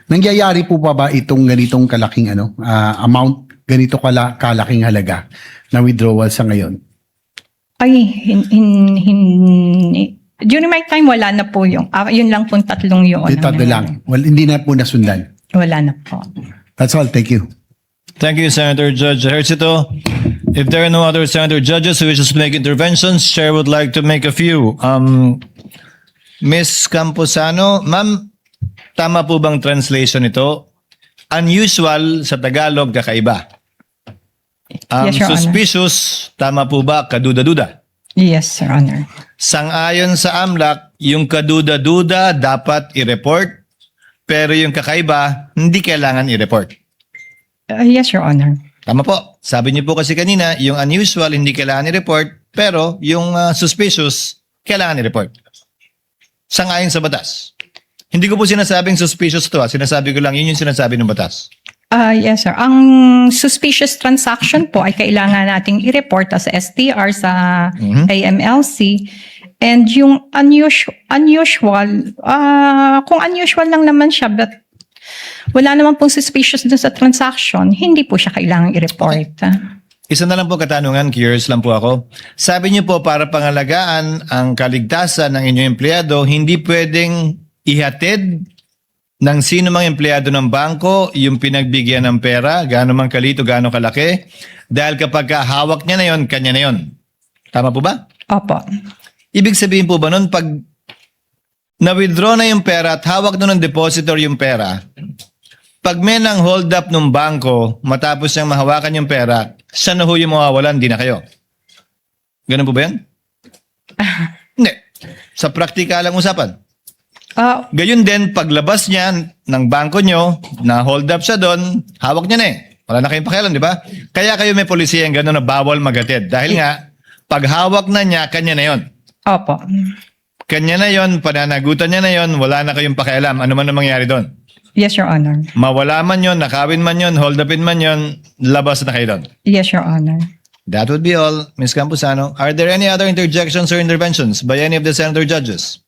Nangyayari po ba itong ganitong kalaking amount, ganito kalaking halaga na withdrawal sa ngayon? Ay, during my time, wala na po yung, yun lang po tatlong yun. Ito lang. Well, hindi na po nasundan. Wala na po. That's all. Thank you. Thank you, Senator Judge Ejercito. If there are no other Senator Judges who wishes to make interventions, Chair would like to make a few. Ms. Camposano, ma'am, tama po bang translation ito? Unusual sa Tagalog, kakaiba. Yes, Your Honor. Suspicious, tama po ba, kaduda-duda? Yes, Your Honor. Sang-ayon sa AMLAC, yung kaduda-duda dapat i-report, pero yung kakaiba, hindi kailangan i-report. Yes, Your Honor. Tama po. Sabi niyo po kasi kanina, yung unusual hindi kailangan i-report, pero yung suspicious, kailangan i-report. Sang-ayon sa batas. Hindi ko po sinasabing suspicious to. Sinasabi ko lang, yun yung sinasabi ng batas. Yes, sir. Ang suspicious transaction po ay kailangan nating i-report sa STR sa AMLC. And yung unusual, kung unusual lang naman siya, but wala naman pong suspicious dun sa transaction, hindi po siya kailangang i-report. Isa na lang po katanungan, curious lang po ako. Sabi niyo po para pangalagaan ang kaligtasan ng inyong empleyado, hindi pwedeng ihatid ng sino mang empleyado ng bangko yung pinagbigyan ng pera, gaano man kalito, gaano kalaki, dahil kapag hawak niya na yon, kanya na yon. Tama po ba? Opo. Ibig sabihin po ba nun, pag na-withdraw na yung pera at hawak nun ng depositor yung pera, pag may nang hold up ng bangko, matapos niyang mahawakan yung pera, siya na ho yung mawawalan, di na kayo. Ganun po ba yan? Hindi. Sa praktika lang usapan. Gayun din, paglabas niya ng bangko nyo, na hold up siya doon, hawak niya na eh. Wala na kayong pakialam, di ba? Kaya kayo may polisiya yung gano'n na bawal magatid. Dahil nga, pag hawak na niya, kanya na yon. Opo. Kanya na yon, pananagutan niya na yon, wala na kayong pakialam. Ano man ang mangyari doon? Yes, Your Honor. Mawala man yon, nakawin man yon, hold upin man yon, labas na kayo doon. Yes, Your Honor. That would be all, Ms. Camposano. Are there any other interjections or interventions by any of the senator judges?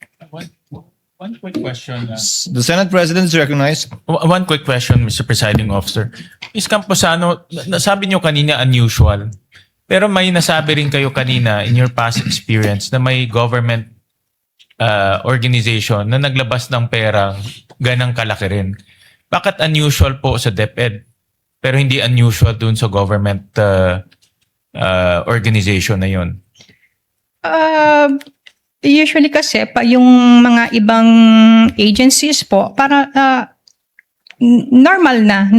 One quick question. The Senate President is recognized. One quick question, Mr. Presiding Officer. Ms. Camposano, nasabi niyo kanina unusual. Pero may nasabi rin kayo kanina in your past experience na may government organization na naglabas ng perang ganang kalaki rin. Bakit unusual po sa DepEd pero hindi unusual dun sa government organization na yun? Usually kasi pa yung mga ibang agencies po para normal na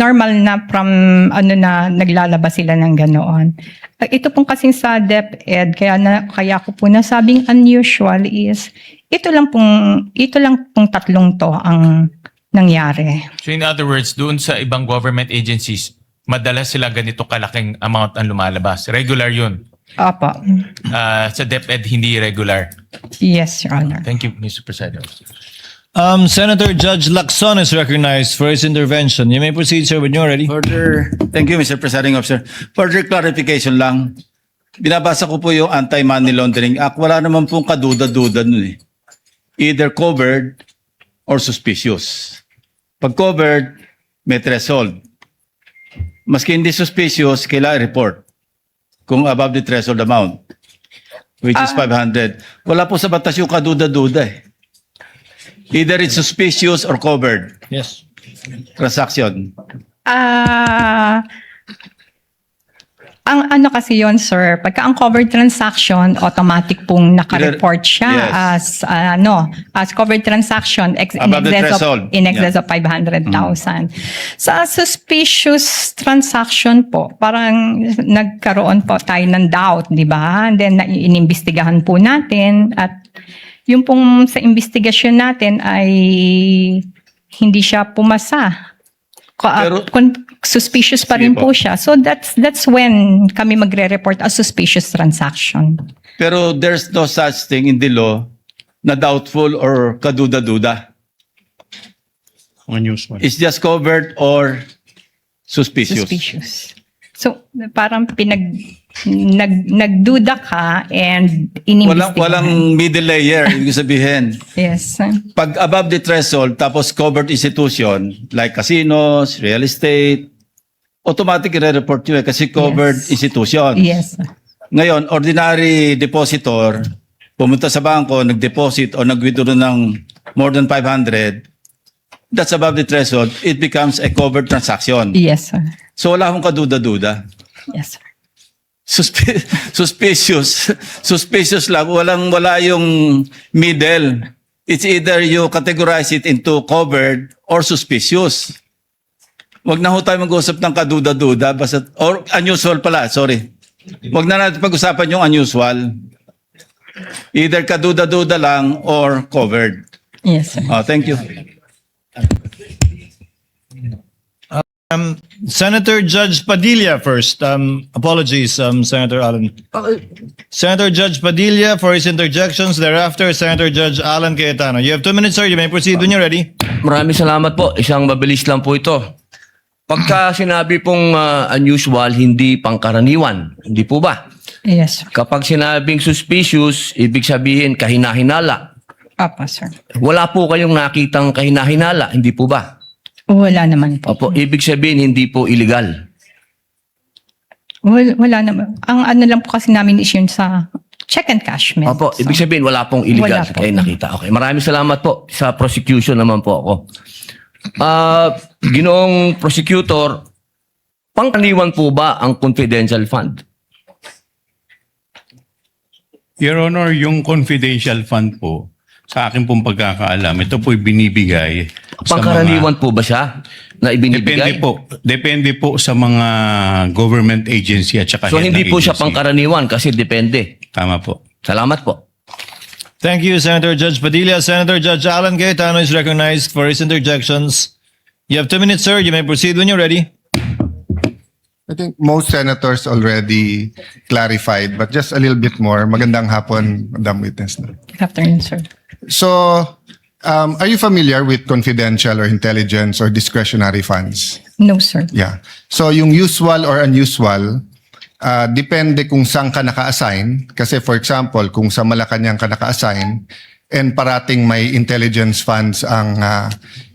from na naglalabas sila ng ganoon. Ito pong kasing sa DepEd kaya ko po nasabing unusual is ito lang pong tatlong to ang nangyari. So in other words, doon sa ibang government agencies, madalas sila ganito kalaking amount ang lumalabas. Regular yun. Opo. Sa DepEd, hindi regular. Yes, Your Honor. Thank you, Mr. President. Senator Judge Lacson is recognized for his intervention. You may proceed, sir, when you're ready. Thank you, Mr. Presiding Officer. Further clarification lang. Binabasa ko po yung Anti-Money Laundering Act. Wala naman pong kaduda-duda nun eh. Either covered or suspicious. Pag covered, may threshold. Maski hindi suspicious, kailangan report kung above the threshold amount, which is 500. Wala po sa batas yung kaduda-duda eh. Either it's suspicious or covered. Yes. Transaction. Ang ano kasi yon sir, pagka uncovered transaction, automatic pong naka-report siya Yes. as covered transaction Above the threshold. in excess of 500,000. Sa suspicious transaction po, parang nagkaroon po tayo ng doubt, di ba? And then inimbestigahan po natin at yung pong sa investigasyon natin ay hindi siya pumasa. Pero- Suspicious pa Sige rin po siya. So that's when kami magre-report as suspicious transaction. Pero there's no such thing in the law na doubtful or kaduda-duda. Unusual. It's just covered or suspicious. Suspicious. So parang nagduda ka and inimbestigahan. Walang middle layer, ibig sabihin. Yes. Pag above the threshold, tapos covered institution, like casinos, real estate, automatic i-report nyo kasi covered Yes. institution. Yes. Ngayon, ordinary depositor, pumunta sa bangko, nag-deposit o nag-withdraw ng more than 500, that's above the threshold, it becomes a covered transaction. Yes, sir. So wala akong kaduda-duda. Yes, sir. Suspicious lang. Wala yung middle. It's either you categorize it into covered or suspicious. Wag na ho tayo mag-usap ng kaduda-duda or unusual pala, sorry. Wag na natin pag-usapan yung unusual. Either kaduda-duda lang or covered. Yes, sir. Thank you. Senator Judge Padilla first. Apologies, Senator Alan. Senator Judge Padilla for his interjections. Thereafter, Senator Judge Alan Cayetano. You have 2 minutes, sir. You may proceed when you're ready. Maraming salamat po. Isang mabilis lang po ito. Pagka sinabi pong unusual, hindi pangkaraniwan. Hindi po ba? Yes, sir. Kapag sinabing suspicious, ibig sabihin kahinahinala. Apa, sir. Wala po kayong nakitang kahinahinala. Hindi po ba? Wala naman po. Opo, ibig sabihin hindi po illegal. Wala naman. Ang ano lang po kasi namin is yun sa check and cash. Opo, ibig sabihin wala pong illegal. Wala po. Kaya nakita. Okay, maraming salamat po. Sa prosecution naman po ako. Ginoong prosecutor, pangkaraniwan po ba ang confidential fund? Your Honor, yung confidential fund po, sa akin pong pagkakaalam, ito po'y binibigay sa Pangkaraniwan po ba siya na ibinibigay? Depende po sa mga government agency at saka So head hindi ng po siya agency. pangkaraniwan kasi depende. Tama po. Salamat po. Thank you, Senator Judge Padilla. Senator Judge Alan Cayetano is recognized for his interjections. You have 2 minutes, sir. You may proceed when you're ready. I think most senators already clarified, but just a little bit more. Magandang hapon, Madam Witness. Good afternoon, sir. So, are you familiar with confidential or intelligence or discretionary funds? No, sir. Yeah. So, yung usual or unusual, depende kung saan ka naka-assign. Kasi for example, kung sa Malacanang ka naka-assign, and parating may intelligence funds ang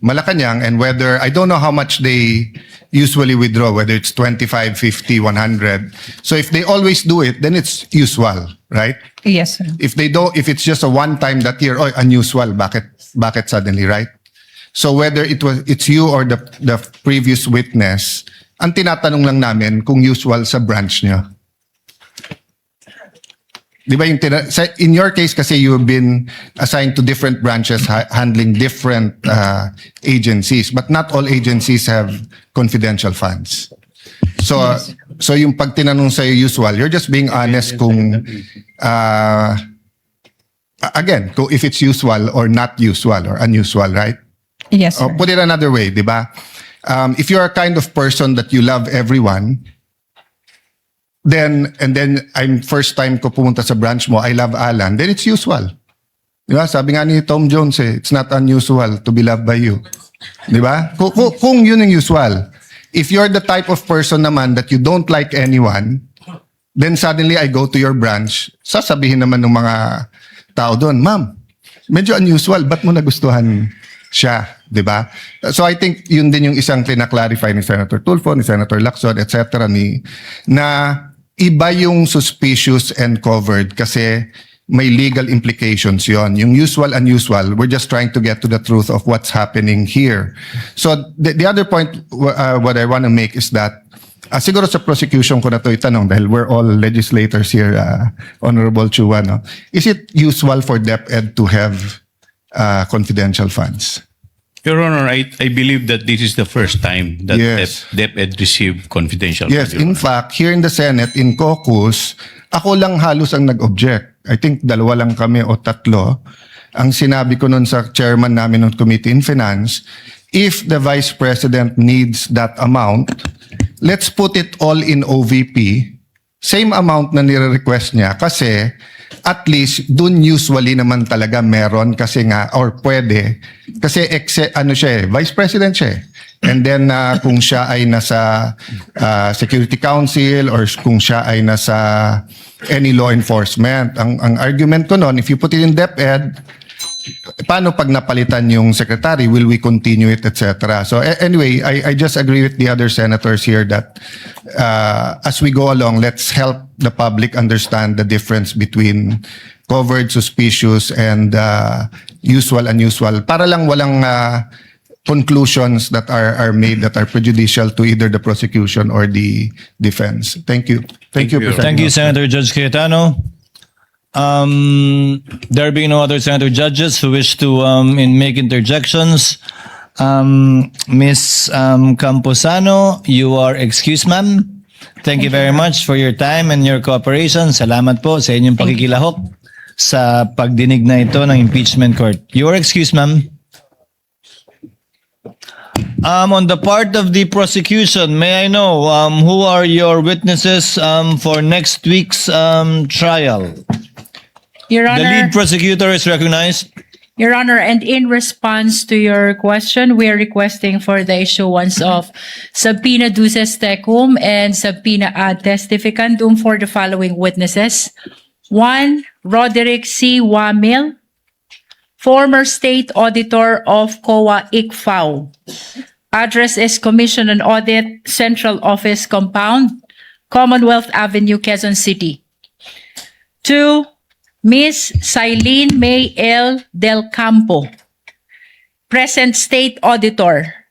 Malacanang, and whether, I don't know how much they usually withdraw, whether it's 25, 50, 100. So if they always do it, then it's usual, right? Yes, sir. If they don't, if it's just a one time that year, oh, unusual, bakit suddenly, right? So whether it's you or the previous witness, ang tinatanong lang namin kung usual sa branch niyo. Di ba in your case kasi you've been assigned to different branches handling different agencies, but not all agencies have confidential funds. So so yung pag tinanong sa usual, you're just being honest kung again, kung if it's usual or not usual or unusual, right? Yes, sir. Or put it another way, di ba? If you're a kind of person that you love everyone, then I'm first time ko pumunta sa branch mo, I love Alan, then it's usual. Di ba? Sabi nga ni Tom Jones it's not unusual to be loved by you. Di ba? Kung yun yung usual. If you're the type of person naman that you don't like anyone, then suddenly I go to your branch, sasabihin naman ng mga tao doon, ma'am, medyo unusual, ba't mo nagustuhan siya, di ba? So I think yun din yung isang clarify ni Senator Tulfo, ni Senator Lacson, etc. na iba yung suspicious and covered kasi may legal implications yon. Yung usual, unusual, we're just trying to get to the truth of what's happening here. So the other point what I want to make is that siguro sa prosecution ko na to itanong dahil we're all legislators here, Honorable Chua, no? Is it usual for DepEd to have confidential funds? Your Honor, I believe that this is the first time that Yes. DepEd received confidential. Yes, funds, Your in Honor. fact, here in the Senate, in caucus, ako lang halos ang nag-object. I think 2 lang kami o 3. Ang sinabi ko nun sa chairman namin ng Committee in Finance, if the Vice President needs that amount, let's put it all in OVP. Same amount na nire-request niya kasi at least dun usually naman talaga meron kasi nga or pwede kasi Vice President siya eh. And then kung siya ay nasa Security Council or kung siya ay nasa any law enforcement, ang argument ko noon, if you put it in DepEd, paano pag napalitan yung secretary, will we continue it, etc. So anyway, I just agree with the other senators here that as we go along, let's help the public understand the difference between covered, suspicious, and usual, unusual, para lang walang conclusions that are made that are prejudicial to either the prosecution or the defense. Thank you. Thank you, President. Thank you, Senator Judge Cayetano. There being no other senator judges who wish to make interjections, Ms. Camposano, you are excused, ma'am. Thank you very much for your time and your cooperation. Salamat po sa inyong pakikilahok sa pagdinig na ito ng impeachment court. You are excused, ma'am. On the part of the prosecution, may I know who are your witnesses for next week's trial? Your The Honor, lead prosecutor is recognized. Your Honor, and in response to your question, we are requesting for the issuance of subpoena duces tecum and subpoena ad testificandum for the following witnesses. 1. Roderick C. Wamil, former State Auditor of COA ICFAO. Address is Commission on Audit, Central Office Compound, Commonwealth Avenue, Quezon City. 2. Ms. Silene May L. Del Campo, present State Auditor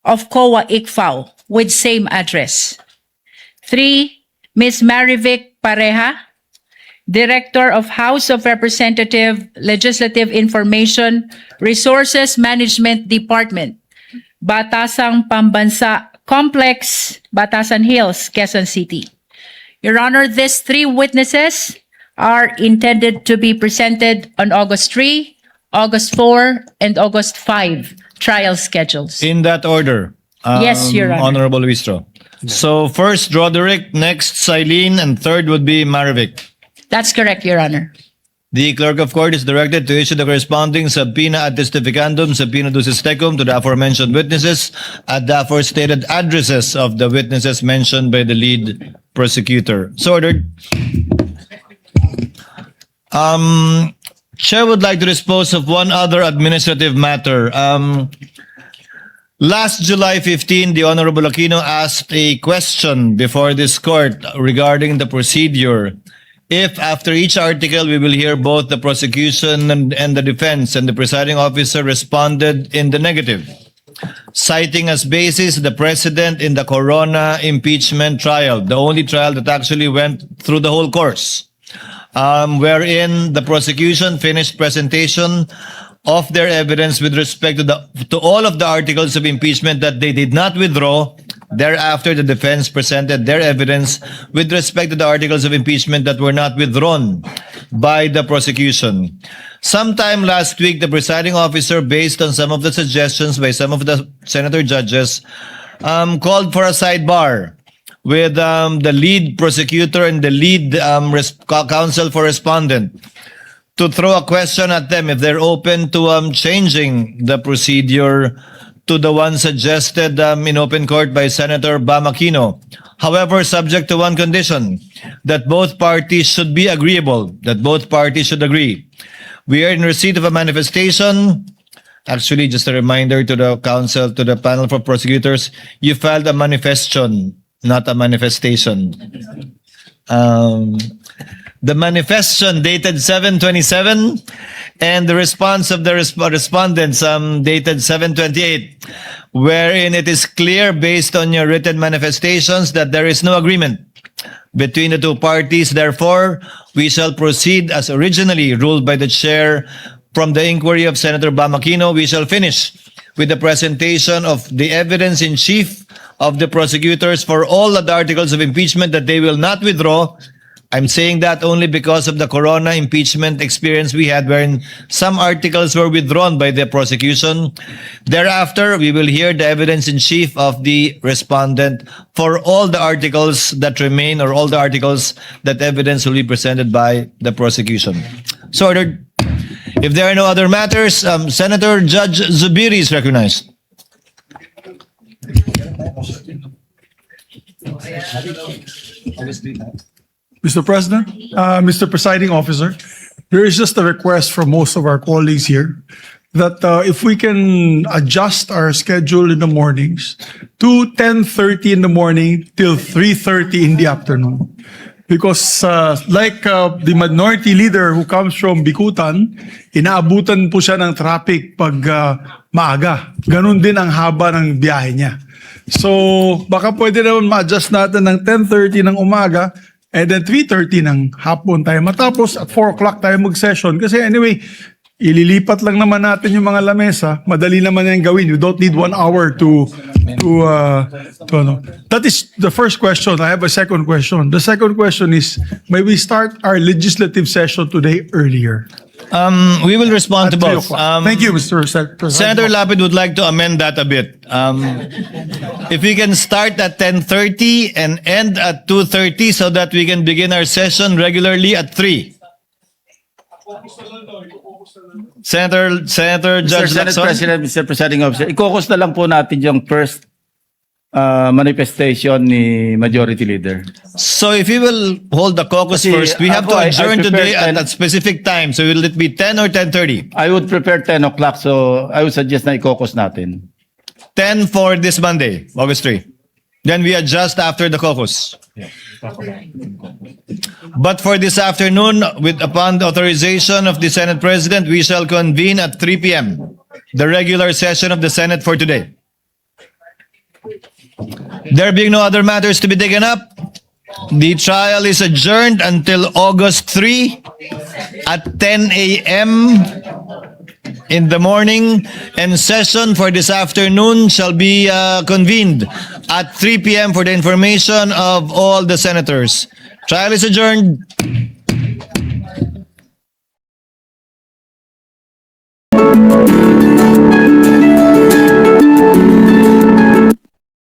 of COA ICFAO with same address. 3. Ms. Marivic Pareja, Director of House of Representative Legislative Information Resources Management Department, Batasang Pambansa Complex, Batasan Hills, Quezon City. Your Honor, these 3 witnesses are intended to be presented on August 3, August 4, and August 5 trial schedules. In that order. Yes, Your Honor. Honorable Luistro. So first Roderick, next Silene, and third would be Marivic. That's correct, Your Honor. The clerk of court is directed to issue the corresponding subpoena ad testificandum, subpoena duces tecum to the aforementioned witnesses at the aforestated addresses of the witnesses mentioned by the lead prosecutor. So ordered. Chair would like to dispose of one other administrative matter. Last July 15, the Honorable Aquino asked a question before this court regarding the procedure. If after each article we will hear both the prosecution and the defense, and the presiding officer responded in the negative, citing as basis the precedent in the Corona impeachment trial, the only trial that actually went through the whole course, wherein the prosecution finished presentation of their evidence with respect to all of the articles of impeachment that they did not withdraw. Thereafter, the defense presented their evidence with respect to the articles of impeachment that were not withdrawn by the prosecution. Sometime last week, the presiding officer, based on some of the suggestions by some of the senator judges, called for a sidebar with the lead prosecutor and the lead counsel for respondent to throw a question at them if they're open to changing the procedure to the one suggested in open court by Senator Bam Aquino. However, subject to one condition, that both parties should be agreeable, that both parties should agree. We are in receipt of a manifestation. Actually, just a reminder to the counsel, to the panel for prosecutors, you filed a manifestation, not a manifestation. the manifestation dated 7/27 and the response of the respondents dated 7/28, wherein it is clear based on your written manifestations that there is no agreement between the two parties. Therefore, we shall proceed as originally ruled by the chair. From the inquiry of Senator Bamakino, we shall finish with the presentation of the evidence in chief of the prosecutors for all the articles of impeachment that they will not withdraw. I'm saying that only because of the corona impeachment experience we had, wherein some articles were withdrawn by the prosecution. Thereafter, we will hear the evidence in chief of the respondent for all the articles that remain, or all the articles that evidence will be presented by the prosecution. So ordered. If there are no other matters, Senator Judge Zubiri is recognized. Mr. President, Mr. Presiding Officer, there is just a request from most of our colleagues here that if we can adjust our schedule in the mornings to 10:30 in the morning till 3:30 in the afternoon. Because the minority leader who comes from Bikutan, inaabutan po siya ng traffic pag maaga. Ganon din ang haba ng biyahe niya. So baka pwede naman ma-adjust natin ng 10:30 ng umaga and then 3:30 ng hapon tayo matapos at 4 o'clock tayo mag-session. Kasi anyway, ililipat lang naman natin yung mga lamesa. Madali naman yan gawin. You don't need 1 hour to That is the first question. I have a second question. The second question is, may we start our legislative session today earlier? We will respond to At 3 both. o'clock. Thank you, Mr. President. Senator Lapid would like to amend that a bit. If we can start at 10:30 and end at 2:30 so that we can begin our session regularly at 3. Senator Mr. Judge Senate Lacson. President, Mr. Presiding Officer, i-caucus na lang po natin yung first manifestation ni Majority Leader. So if we will hold the caucus Kasi first, we have to ako, I adjourn prepared today at 10. a specific time. So will it be 10 or 10:30? I would prepare 10 o'clock, so I would suggest na i-caucus natin. 10 for this Monday, August 3. Then we adjust after the caucus. But for this afternoon, upon the authorization of the Senate President, we shall convene at 3 p.m. the regular session of the Senate for today. There being no other matters to be taken up, the trial is adjourned until August 3 at 10 a.m. in the morning, and session for this afternoon shall be convened at 3 p.m. for the information of all the senators. Trial is adjourned.